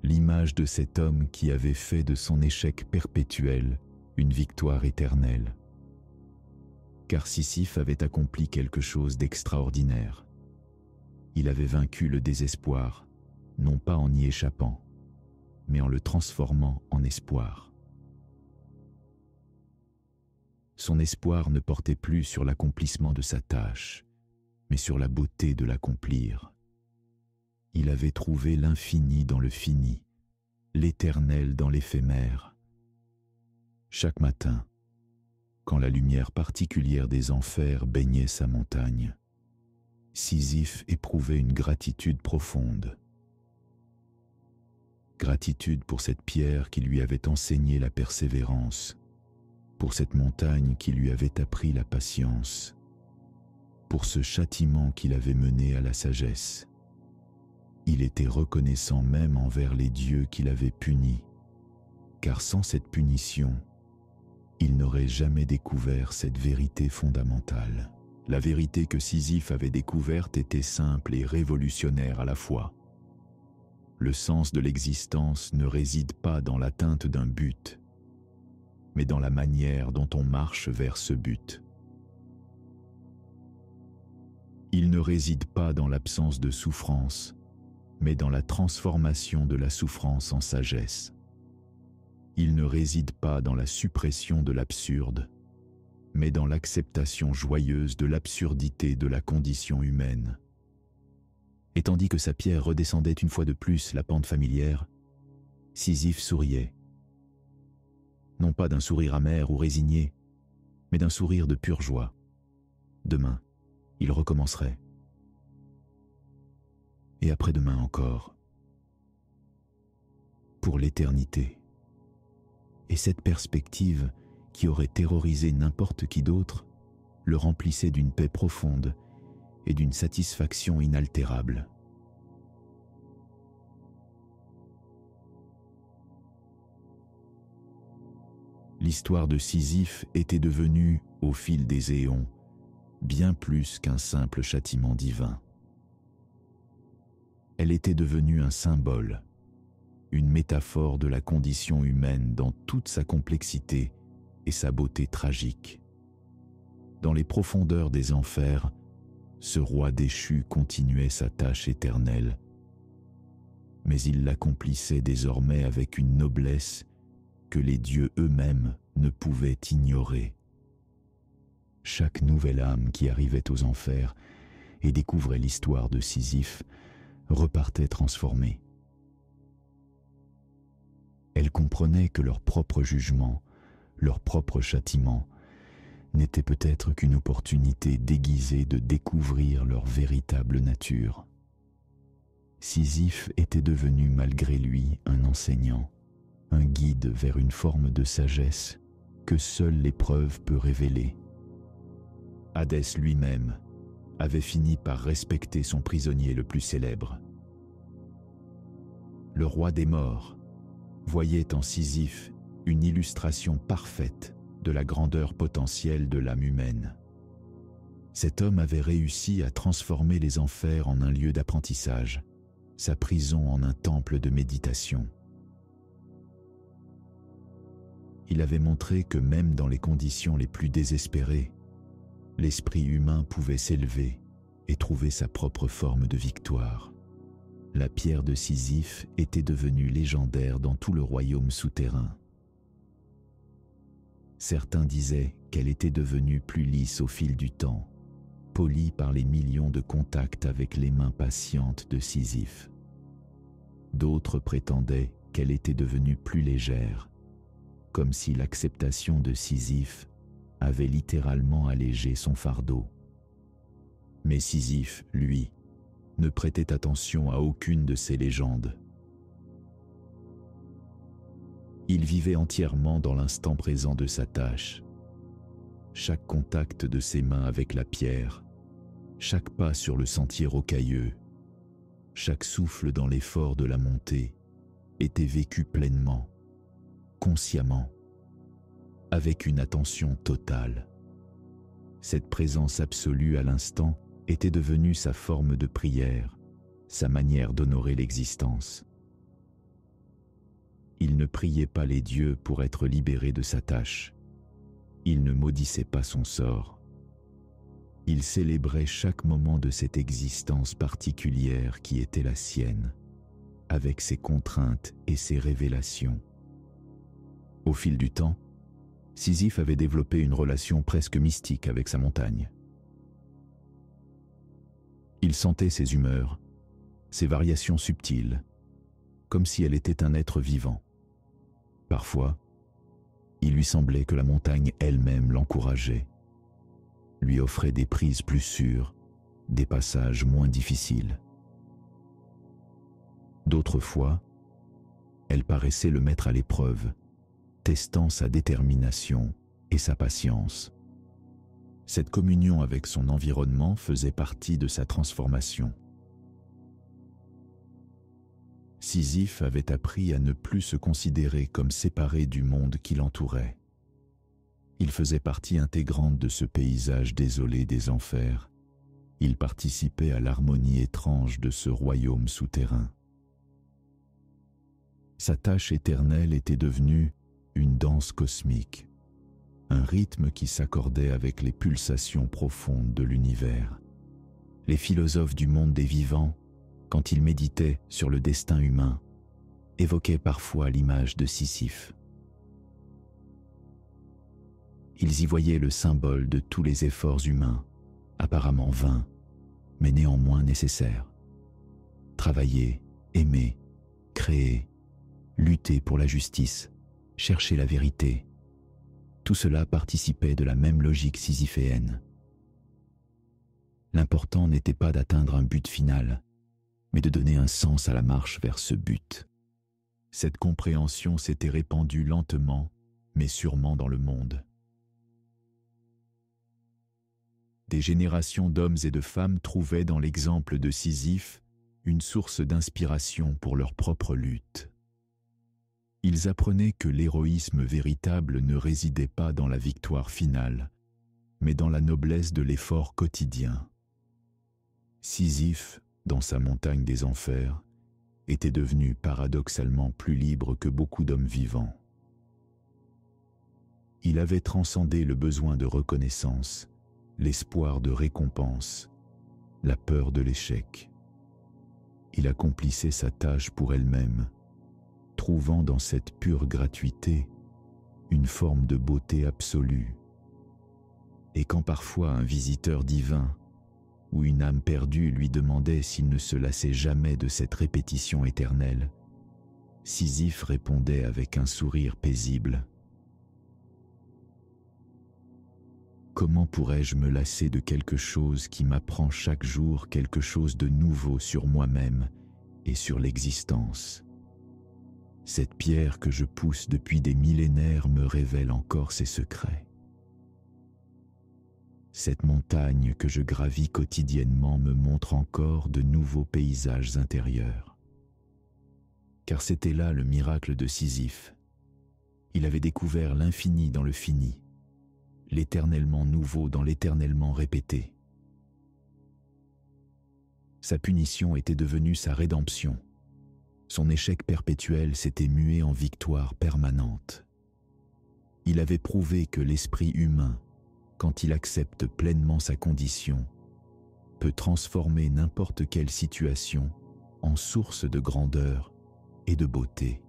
l'image de cet homme qui avait fait de son échec perpétuel une victoire éternelle. Car Sisyphe avait accompli quelque chose d'extraordinaire. Il avait vaincu le désespoir, non pas en y échappant, mais en le transformant en espoir. Son espoir ne portait plus sur l'accomplissement de sa tâche, mais sur la beauté de l'accomplir. Il avait trouvé l'infini dans le fini, l'éternel dans l'éphémère. Chaque matin, quand la lumière particulière des enfers baignait sa montagne, Sisyphe éprouvait une gratitude profonde. Gratitude pour cette pierre qui lui avait enseigné la persévérance, pour cette montagne qui lui avait appris la patience, pour ce châtiment qui l'avait mené à la sagesse. Il était reconnaissant même envers les dieux qui l'avaient puni, car sans cette punition, il n'aurait jamais découvert cette vérité fondamentale. La vérité que Sisyphe avait découverte était simple et révolutionnaire à la fois. Le sens de l'existence ne réside pas dans l'atteinte d'un but, mais dans la manière dont on marche vers ce but. Il ne réside pas dans l'absence de souffrance, mais dans la transformation de la souffrance en sagesse. Il ne réside pas dans la suppression de l'absurde, mais dans l'acceptation joyeuse de l'absurdité de la condition humaine. Et tandis que sa pierre redescendait une fois de plus la pente familière, Sisyphe souriait. Non pas d'un sourire amer ou résigné, mais d'un sourire de pure joie. Demain, il recommencerait. Et après-demain encore. Pour l'éternité. Et cette perspective, qui aurait terrorisé n'importe qui d'autre, le remplissait d'une paix profonde et d'une satisfaction inaltérable. L'histoire de Sisyphe était devenue, au fil des éons, bien plus qu'un simple châtiment divin. Elle était devenue un symbole, une métaphore de la condition humaine dans toute sa complexité et sa beauté tragique. Dans les profondeurs des enfers, ce roi déchu continuait sa tâche éternelle, mais il l'accomplissait désormais avec une noblesse que les dieux eux-mêmes ne pouvaient ignorer. Chaque nouvelle âme qui arrivait aux enfers et découvrait l'histoire de Sisyphe repartait transformée. Elle comprenait que leur propre jugement, leur propre châtiment, n'était peut-être qu'une opportunité déguisée de découvrir leur véritable nature. Sisyphe était devenu malgré lui un enseignant, un guide vers une forme de sagesse que seule l'épreuve peut révéler. Hadès lui-même avait fini par respecter son prisonnier le plus célèbre. Le roi des morts voyait en Sisyphe une illustration parfaite de la grandeur potentielle de l'âme humaine. Cet homme avait réussi à transformer les enfers en un lieu d'apprentissage, sa prison en un temple de méditation. Il avait montré que même dans les conditions les plus désespérées, l'esprit humain pouvait s'élever et trouver sa propre forme de victoire. La pierre de Sisyphe était devenue légendaire dans tout le royaume souterrain. Certains disaient qu'elle était devenue plus lisse au fil du temps, polie par les millions de contacts avec les mains patientes de Sisyphe. D'autres prétendaient qu'elle était devenue plus légère, comme si l'acceptation de Sisyphe avait littéralement allégé son fardeau. Mais Sisyphe, lui, ne prêtait attention à aucune de ces légendes. Il vivait entièrement dans l'instant présent de sa tâche. Chaque contact de ses mains avec la pierre, chaque pas sur le sentier rocailleux, chaque souffle dans l'effort de la montée était vécu pleinement, consciemment, avec une attention totale. Cette présence absolue à l'instant était devenue sa forme de prière, sa manière d'honorer l'existence. Il ne priait pas les dieux pour être libéré de sa tâche. Il ne maudissait pas son sort. Il célébrait chaque moment de cette existence particulière qui était la sienne, avec ses contraintes et ses révélations. Au fil du temps, Sisyphe avait développé une relation presque mystique avec sa montagne. Il sentait ses humeurs, ses variations subtiles, comme si elle était un être vivant. Parfois, il lui semblait que la montagne elle-même l'encourageait, lui offrait des prises plus sûres, des passages moins difficiles. D'autres fois, elle paraissait le mettre à l'épreuve, testant sa détermination et sa patience. Cette communion avec son environnement faisait partie de sa transformation. Sisyphe avait appris à ne plus se considérer comme séparé du monde qui l'entourait. Il faisait partie intégrante de ce paysage désolé des enfers. Il participait à l'harmonie étrange de ce royaume souterrain. Sa tâche éternelle était devenue une danse cosmique, un rythme qui s'accordait avec les pulsations profondes de l'univers. Les philosophes du monde des vivants, quand ils méditaient sur le destin humain, évoquaient parfois l'image de Sisyphe. Ils y voyaient le symbole de tous les efforts humains, apparemment vains, mais néanmoins nécessaires. Travailler, aimer, créer, lutter pour la justice, chercher la vérité, tout cela participait de la même logique sisyphéenne. L'important n'était pas d'atteindre un but final, mais de donner un sens à la marche vers ce but. Cette compréhension s'était répandue lentement, mais sûrement dans le monde. Des générations d'hommes et de femmes trouvaient dans l'exemple de Sisyphe une source d'inspiration pour leur propre lutte. Ils apprenaient que l'héroïsme véritable ne résidait pas dans la victoire finale, mais dans la noblesse de l'effort quotidien. Sisyphe, dans sa montagne des enfers, était devenu paradoxalement plus libre que beaucoup d'hommes vivants. Il avait transcendé le besoin de reconnaissance, l'espoir de récompense, la peur de l'échec. Il accomplissait sa tâche pour elle-même, trouvant dans cette pure gratuité une forme de beauté absolue. Et quand parfois un visiteur divin ou une âme perdue lui demandait s'il ne se lassait jamais de cette répétition éternelle, Sisyphe répondait avec un sourire paisible: « Comment pourrais-je me lasser de quelque chose qui m'apprend chaque jour quelque chose de nouveau sur moi-même et sur l'existence ? Cette pierre que je pousse depuis des millénaires me révèle encore ses secrets. Cette montagne que je gravis quotidiennement me montre encore de nouveaux paysages intérieurs. » Car c'était là le miracle de Sisyphe. Il avait découvert l'infini dans le fini, l'éternellement nouveau dans l'éternellement répété. Sa punition était devenue sa rédemption. Son échec perpétuel s'était mué en victoire permanente. Il avait prouvé que l'esprit humain, quand il accepte pleinement sa condition, peut transformer n'importe quelle situation en source de grandeur et de beauté.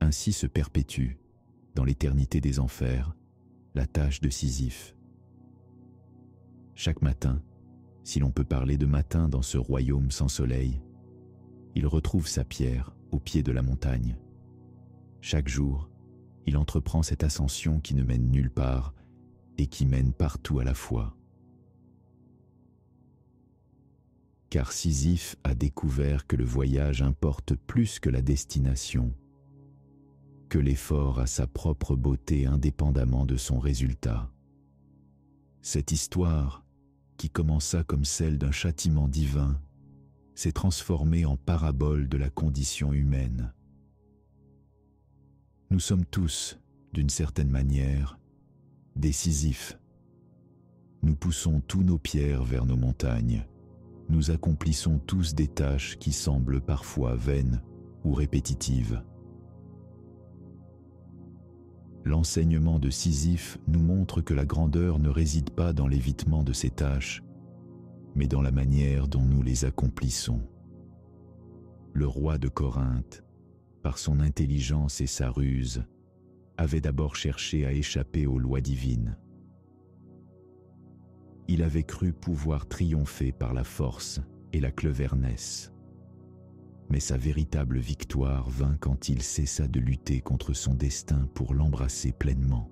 Ainsi se perpétue, dans l'éternité des enfers, la tâche de Sisyphe. Chaque matin, si l'on peut parler de matin dans ce royaume sans soleil, il retrouve sa pierre au pied de la montagne. Chaque jour, il entreprend cette ascension qui ne mène nulle part et qui mène partout à la fois. car Sisyphe a découvert que le voyage importe plus que la destination, que l'effort a sa propre beauté indépendamment de son résultat. Cette histoire, qui commença comme celle d'un châtiment divin, s'est transformée en parabole de la condition humaine. Nous sommes tous, d'une certaine manière, des Sisyphes. Nous poussons tous nos pierres vers nos montagnes. Nous accomplissons tous des tâches qui semblent parfois vaines ou répétitives. L'enseignement de Sisyphe nous montre que la grandeur ne réside pas dans l'évitement de ces tâches, mais dans la manière dont nous les accomplissons. Le roi de Corinthe, par son intelligence et sa ruse, avait d'abord cherché à échapper aux lois divines. Il avait cru pouvoir triompher par la force et la clevernesse. Mais sa véritable victoire vint quand il cessa de lutter contre son destin pour l'embrasser pleinement.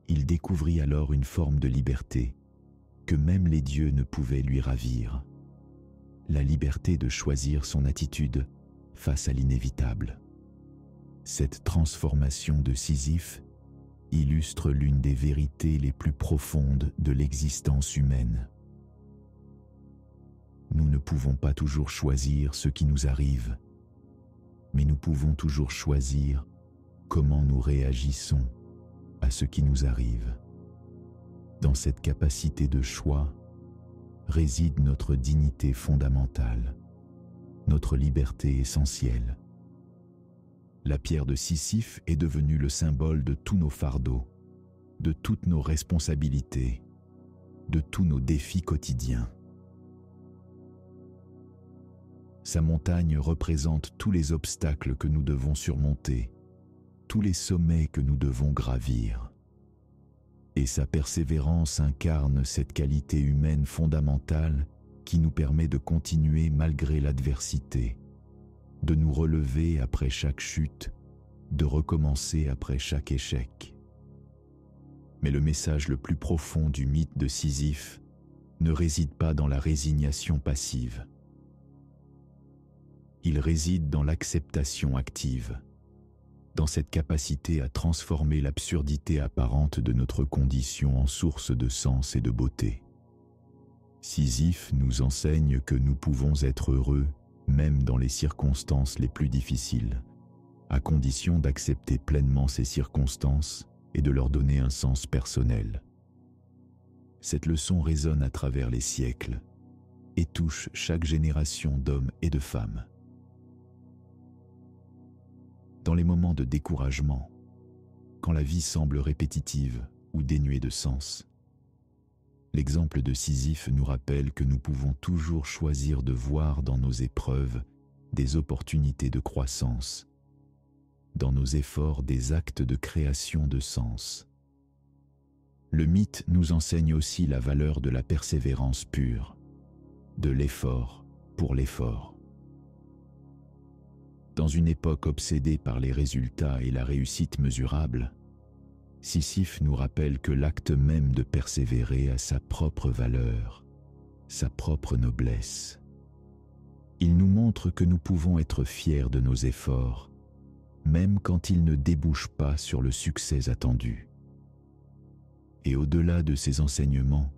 Il découvrit alors une forme de liberté que même les dieux ne pouvaient lui ravir, la liberté de choisir son attitude face à l'inévitable. Cette transformation de Sisyphe illustre l'une des vérités les plus profondes de l'existence humaine. Nous ne pouvons pas toujours choisir ce qui nous arrive, mais nous pouvons toujours choisir comment nous réagissons à ce qui nous arrive. Dans cette capacité de choix réside notre dignité fondamentale, notre liberté essentielle. La pierre de Sisyphe est devenue le symbole de tous nos fardeaux, de toutes nos responsabilités, de tous nos défis quotidiens. Sa montagne représente tous les obstacles que nous devons surmonter, tous les sommets que nous devons gravir. Et sa persévérance incarne cette qualité humaine fondamentale qui nous permet de continuer malgré l'adversité, de nous relever après chaque chute, de recommencer après chaque échec. Mais le message le plus profond du mythe de Sisyphe ne réside pas dans la résignation passive. Il réside dans l'acceptation active, dans cette capacité à transformer l'absurdité apparente de notre condition en source de sens et de beauté. Sisyphe nous enseigne que nous pouvons être heureux même dans les circonstances les plus difficiles, à condition d'accepter pleinement ces circonstances et de leur donner un sens personnel. Cette leçon résonne à travers les siècles et touche chaque génération d'hommes et de femmes. Dans les moments de découragement, quand la vie semble répétitive ou dénuée de sens, l'exemple de Sisyphe nous rappelle que nous pouvons toujours choisir de voir dans nos épreuves des opportunités de croissance, dans nos efforts des actes de création de sens. Le mythe nous enseigne aussi la valeur de la persévérance pure, de l'effort pour l'effort. Dans une époque obsédée par les résultats et la réussite mesurable, Sisyphe nous rappelle que l'acte même de persévérer a sa propre valeur, sa propre noblesse. Il nous montre que nous pouvons être fiers de nos efforts, même quand ils ne débouchent pas sur le succès attendu. Et au-delà de ces enseignements,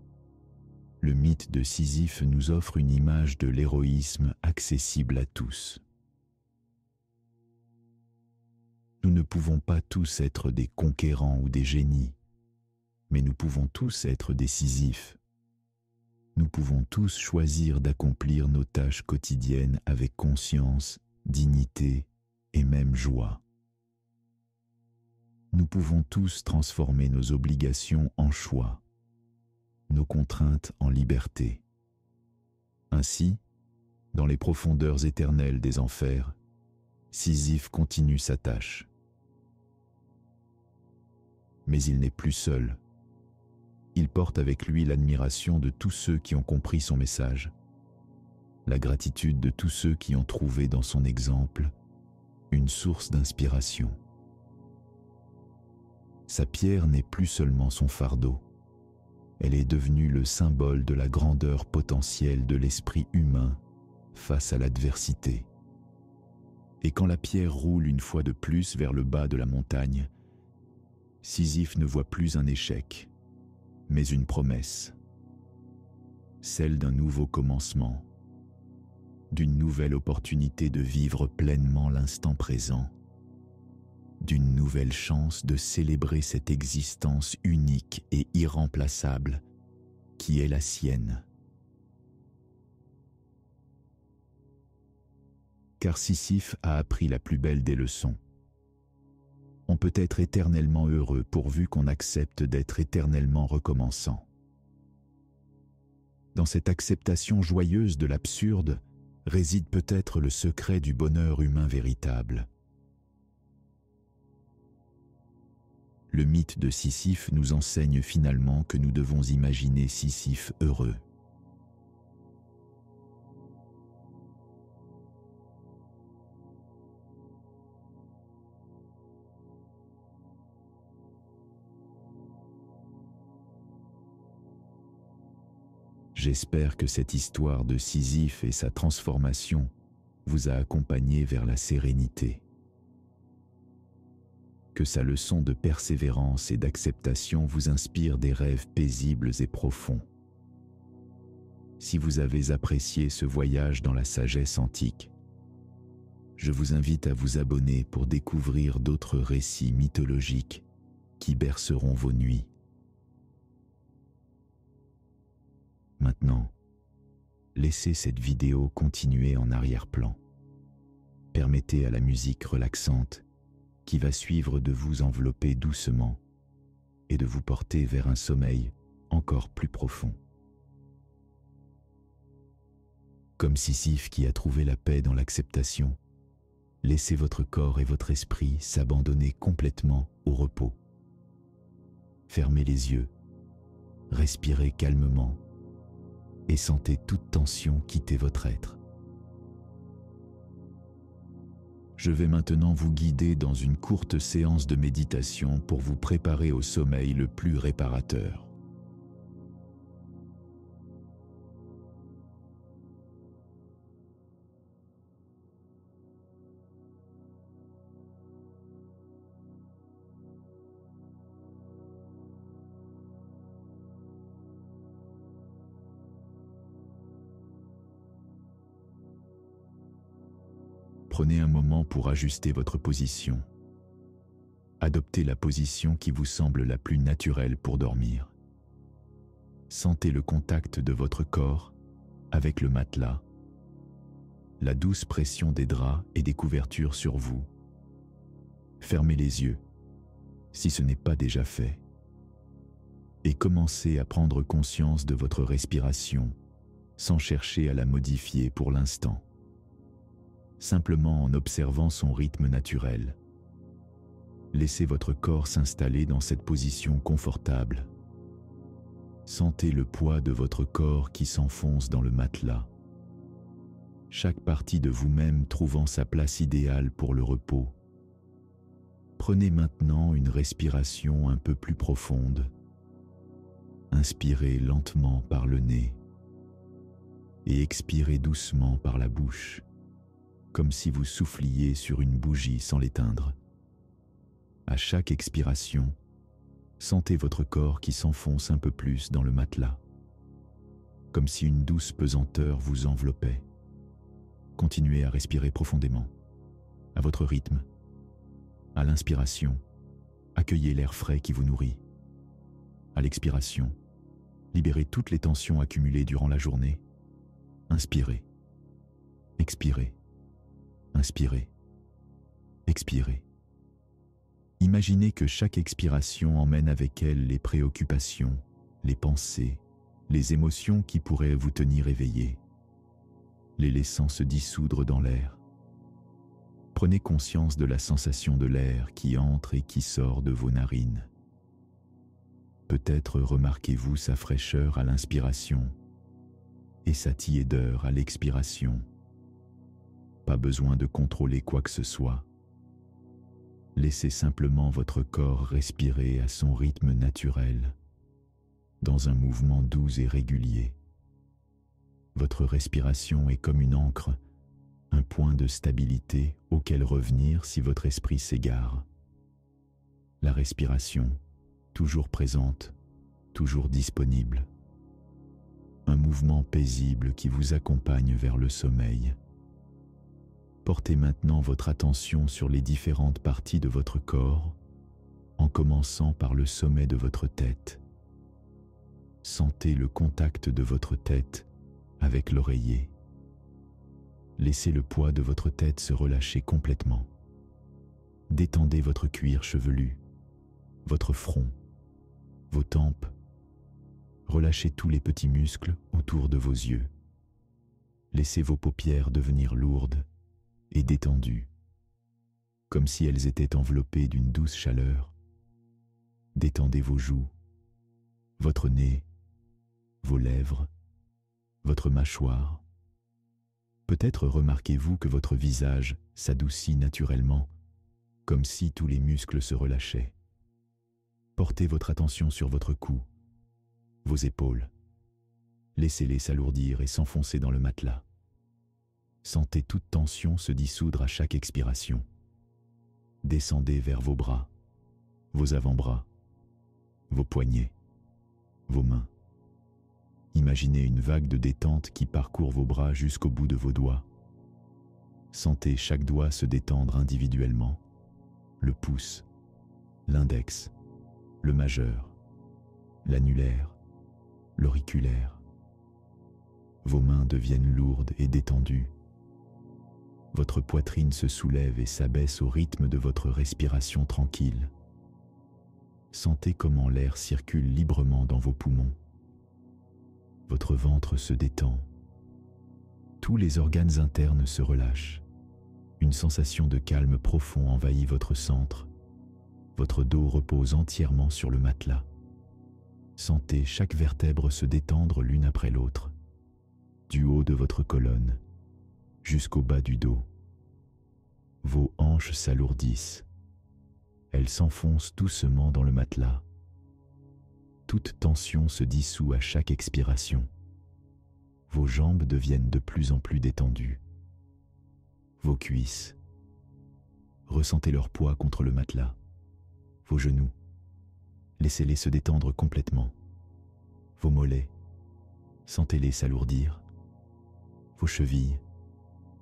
le mythe de Sisyphe nous offre une image de l'héroïsme accessible à tous. Nous ne pouvons pas tous être des conquérants ou des génies, mais nous pouvons tous être des Sisyphes. Nous pouvons tous choisir d'accomplir nos tâches quotidiennes avec conscience, dignité et même joie. Nous pouvons tous transformer nos obligations en choix, nos contraintes en liberté. Ainsi, dans les profondeurs éternelles des enfers, Sisyphe continue sa tâche. Mais il n'est plus seul. Il porte avec lui l'admiration de tous ceux qui ont compris son message, la gratitude de tous ceux qui ont trouvé dans son exemple une source d'inspiration. Sa pierre n'est plus seulement son fardeau, Elle est devenue le symbole de la grandeur potentielle de l'esprit humain face à l'adversité. Et quand la pierre roule une fois de plus vers le bas de la montagne, Sisyphe ne voit plus un échec, mais une promesse, celle d'un nouveau commencement, d'une nouvelle opportunité de vivre pleinement l'instant présent, d'une nouvelle chance de célébrer cette existence unique et irremplaçable qui est la sienne. Car Sisyphe a appris la plus belle des leçons. On peut être éternellement heureux pourvu qu'on accepte d'être éternellement recommençant. Dans cette acceptation joyeuse de l'absurde réside peut-être le secret du bonheur humain véritable. Le mythe de Sisyphe nous enseigne finalement que nous devons imaginer Sisyphe heureux. J'espère que cette histoire de Sisyphe et sa transformation vous a accompagné vers la sérénité. Que sa leçon de persévérance et d'acceptation vous inspire des rêves paisibles et profonds. Si vous avez apprécié ce voyage dans la sagesse antique, je vous invite à vous abonner pour découvrir d'autres récits mythologiques qui berceront vos nuits. Maintenant, laissez cette vidéo continuer en arrière-plan. Permettez à la musique relaxante qui va suivre de vous envelopper doucement et de vous porter vers un sommeil encore plus profond. Comme Sisyphe qui a trouvé la paix dans l'acceptation, laissez votre corps et votre esprit s'abandonner complètement au repos. Fermez les yeux, respirez calmement et sentez toute tension quitter votre être. Je vais maintenant vous guider dans une courte séance de méditation pour vous préparer au sommeil le plus réparateur. Prenez un moment pour ajuster votre position. Adoptez la position qui vous semble la plus naturelle pour dormir. Sentez le contact de votre corps avec le matelas, la douce pression des draps et des couvertures sur vous. Fermez les yeux, si ce n'est pas déjà fait, et commencez à prendre conscience de votre respiration sans chercher à la modifier pour l'instant. Simplement en observant son rythme naturel. Laissez votre corps s'installer dans cette position confortable. Sentez le poids de votre corps qui s'enfonce dans le matelas. Chaque partie de vous-même trouvant sa place idéale pour le repos. Prenez maintenant une respiration un peu plus profonde. Inspirez lentement par le nez et expirez doucement par la bouche, comme si vous souffliez sur une bougie sans l'éteindre. À chaque expiration, sentez votre corps qui s'enfonce un peu plus dans le matelas, comme si une douce pesanteur vous enveloppait. Continuez à respirer profondément, à votre rythme. À l'inspiration, accueillez l'air frais qui vous nourrit. À l'expiration, libérez toutes les tensions accumulées durant la journée. Inspirez, expirez. Inspirez, expirez. Imaginez que chaque expiration emmène avec elle les préoccupations, les pensées, les émotions qui pourraient vous tenir éveillé, les laissant se dissoudre dans l'air. Prenez conscience de la sensation de l'air qui entre et qui sort de vos narines. Peut-être remarquez-vous sa fraîcheur à l'inspiration et sa tiédeur à l'expiration. Pas besoin de contrôler quoi que ce soit. Laissez simplement votre corps respirer à son rythme naturel, dans un mouvement doux et régulier. Votre respiration est comme une ancre, un point de stabilité auquel revenir si votre esprit s'égare. La respiration, toujours présente, toujours disponible. Un mouvement paisible qui vous accompagne vers le sommeil. Portez maintenant votre attention sur les différentes parties de votre corps, en commençant par le sommet de votre tête. Sentez le contact de votre tête avec l'oreiller. Laissez le poids de votre tête se relâcher complètement. Détendez votre cuir chevelu, votre front, vos tempes. Relâchez tous les petits muscles autour de vos yeux. Laissez vos paupières devenir lourdes et détendues, comme si elles étaient enveloppées d'une douce chaleur. Détendez vos joues, votre nez, vos lèvres, votre mâchoire. Peut-être remarquez-vous que votre visage s'adoucit naturellement, comme si tous les muscles se relâchaient. Portez votre attention sur votre cou, vos épaules. Laissez-les s'alourdir et s'enfoncer dans le matelas. Sentez toute tension se dissoudre à chaque expiration. Descendez vers vos bras, vos avant-bras, vos poignets, vos mains. Imaginez une vague de détente qui parcourt vos bras jusqu'au bout de vos doigts. Sentez chaque doigt se détendre individuellement. Le pouce, l'index, le majeur, l'annulaire, l'auriculaire. Vos mains deviennent lourdes et détendues. Votre poitrine se soulève et s'abaisse au rythme de votre respiration tranquille. Sentez comment l'air circule librement dans vos poumons. Votre ventre se détend. Tous les organes internes se relâchent. Une sensation de calme profond envahit votre centre. Votre dos repose entièrement sur le matelas. Sentez chaque vertèbre se détendre l'une après l'autre, du haut de votre colonne jusqu'au bas du dos. Vos hanches s'alourdissent. Elles s'enfoncent doucement dans le matelas. Toute tension se dissout à chaque expiration. Vos jambes deviennent de plus en plus détendues. Vos cuisses. Ressentez leur poids contre le matelas. Vos genoux. Laissez-les se détendre complètement. Vos mollets. Sentez-les s'alourdir. Vos chevilles.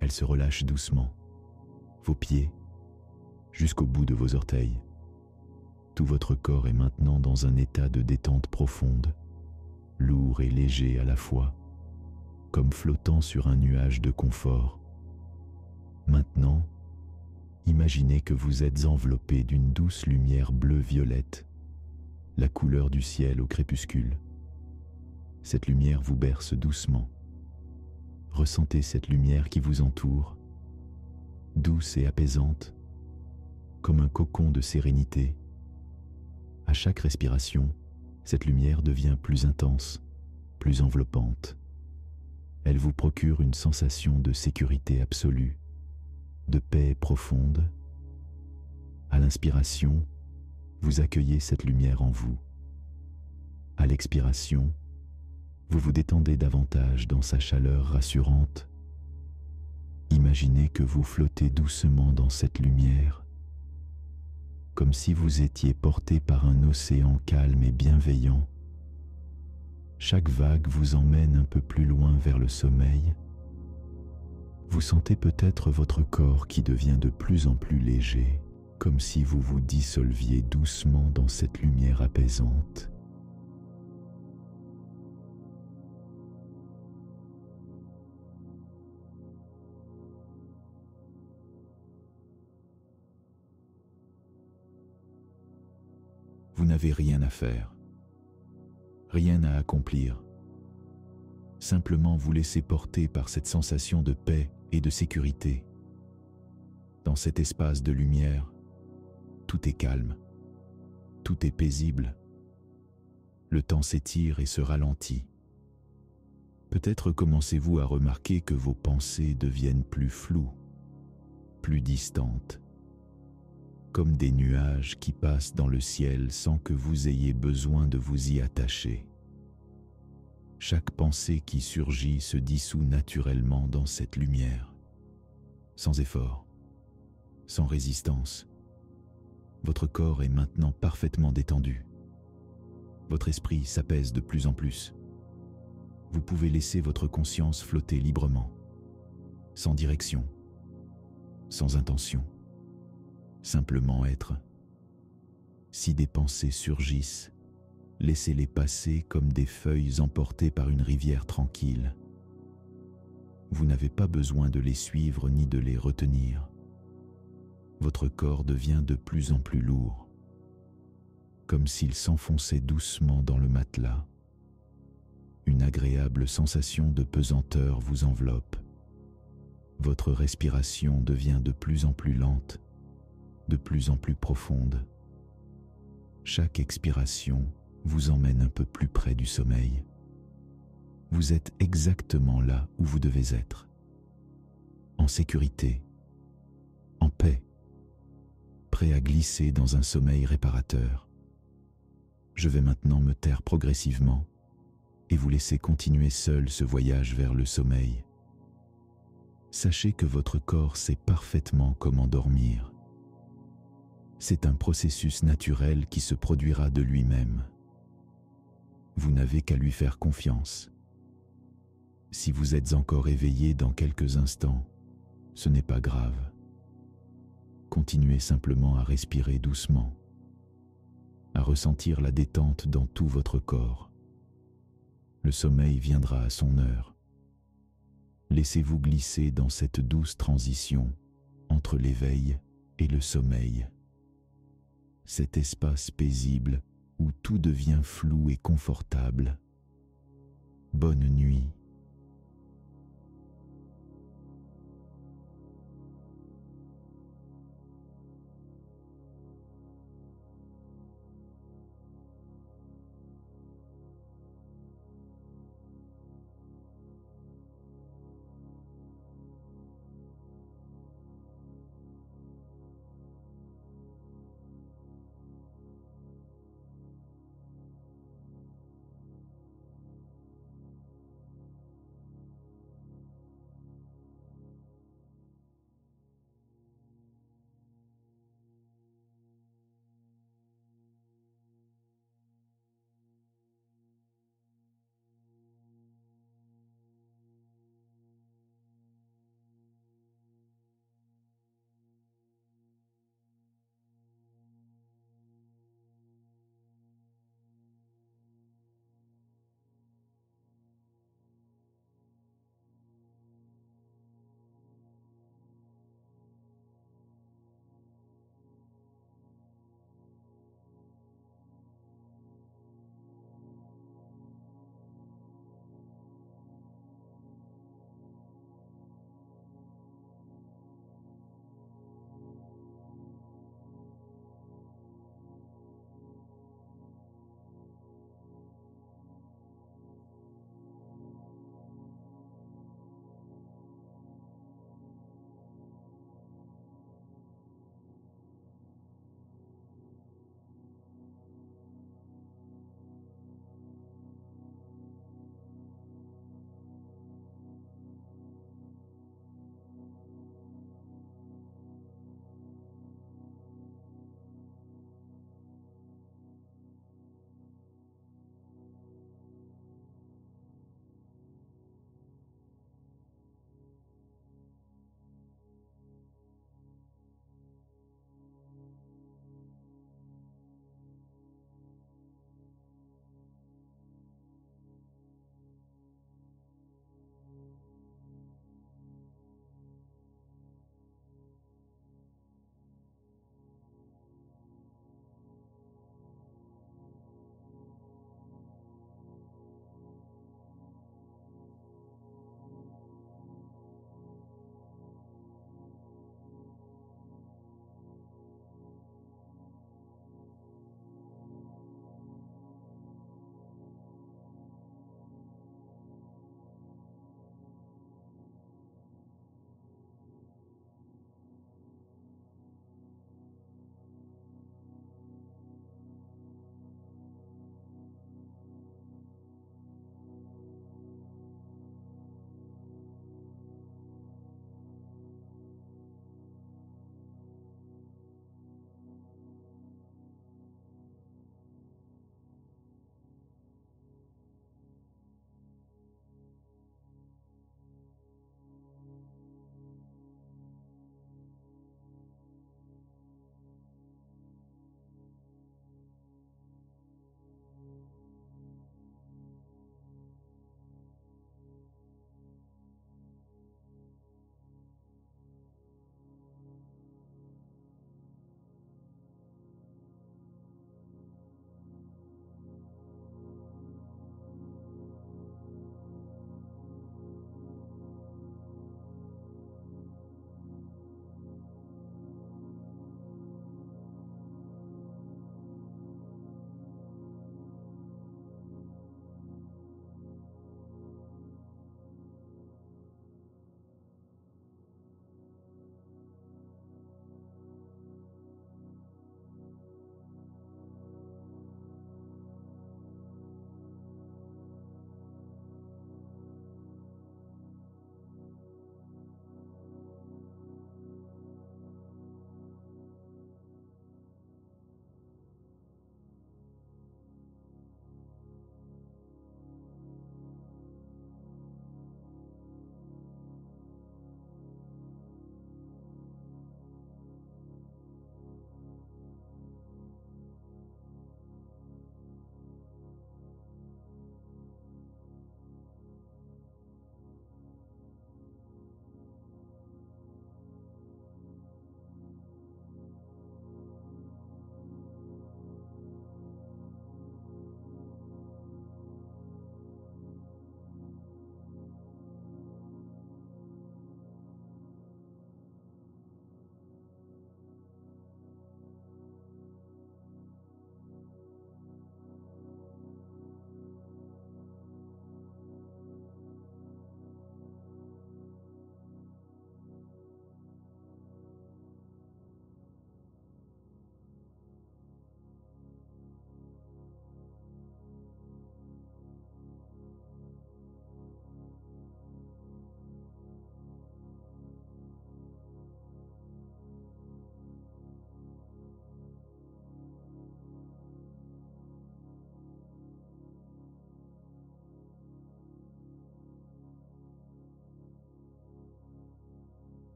Elles se relâchent doucement. Vos pieds. Jusqu'au bout de vos orteils. Tout votre corps est maintenant dans un état de détente profonde, lourd et léger à la fois, comme flottant sur un nuage de confort. Maintenant, imaginez que vous êtes enveloppé d'une douce lumière bleu-violette, la couleur du ciel au crépuscule. Cette lumière vous berce doucement. Ressentez cette lumière qui vous entoure, douce et apaisante, comme un cocon de sérénité. À chaque respiration, cette lumière devient plus intense, plus enveloppante. Elle vous procure une sensation de sécurité absolue, de paix profonde. À l'inspiration, vous accueillez cette lumière en vous. À l'expiration, vous vous détendez davantage dans sa chaleur rassurante. Imaginez que vous flottez doucement dans cette lumière, comme si vous étiez porté par un océan calme et bienveillant. Chaque vague vous emmène un peu plus loin vers le sommeil. Vous sentez peut-être votre corps qui devient de plus en plus léger, comme si vous vous dissolviez doucement dans cette lumière apaisante. Vous n'avez rien à faire, rien à accomplir. Simplement vous laissez porter par cette sensation de paix et de sécurité. Dans cet espace de lumière, tout est calme, tout est paisible. Le temps s'étire et se ralentit. Peut-être commencez-vous à remarquer que vos pensées deviennent plus floues, plus distantes, comme des nuages qui passent dans le ciel sans que vous ayez besoin de vous y attacher. Chaque pensée qui surgit se dissout naturellement dans cette lumière, sans effort, sans résistance. Votre corps est maintenant parfaitement détendu. Votre esprit s'apaise de plus en plus. Vous pouvez laisser votre conscience flotter librement, sans direction, sans intention, simplement être. Si des pensées surgissent, laissez-les passer comme des feuilles emportées par une rivière tranquille. Vous n'avez pas besoin de les suivre ni de les retenir. Votre corps devient de plus en plus lourd, comme s'il s'enfonçait doucement dans le matelas. Une agréable sensation de pesanteur vous enveloppe. Votre respiration devient de plus en plus lente, de plus en plus profonde. Chaque expiration vous emmène un peu plus près du sommeil. Vous êtes exactement là où vous devez être, en sécurité, en paix, prêt à glisser dans un sommeil réparateur. Je vais maintenant me taire progressivement et vous laisser continuer seul ce voyage vers le sommeil. Sachez que votre corps sait parfaitement comment dormir. C'est un processus naturel qui se produira de lui-même. Vous n'avez qu'à lui faire confiance. Si vous êtes encore éveillé dans quelques instants, ce n'est pas grave. Continuez simplement à respirer doucement, à ressentir la détente dans tout votre corps. Le sommeil viendra à son heure. Laissez-vous glisser dans cette douce transition entre l'éveil et le sommeil. Cet espace paisible où tout devient flou et confortable. Bonne nuit.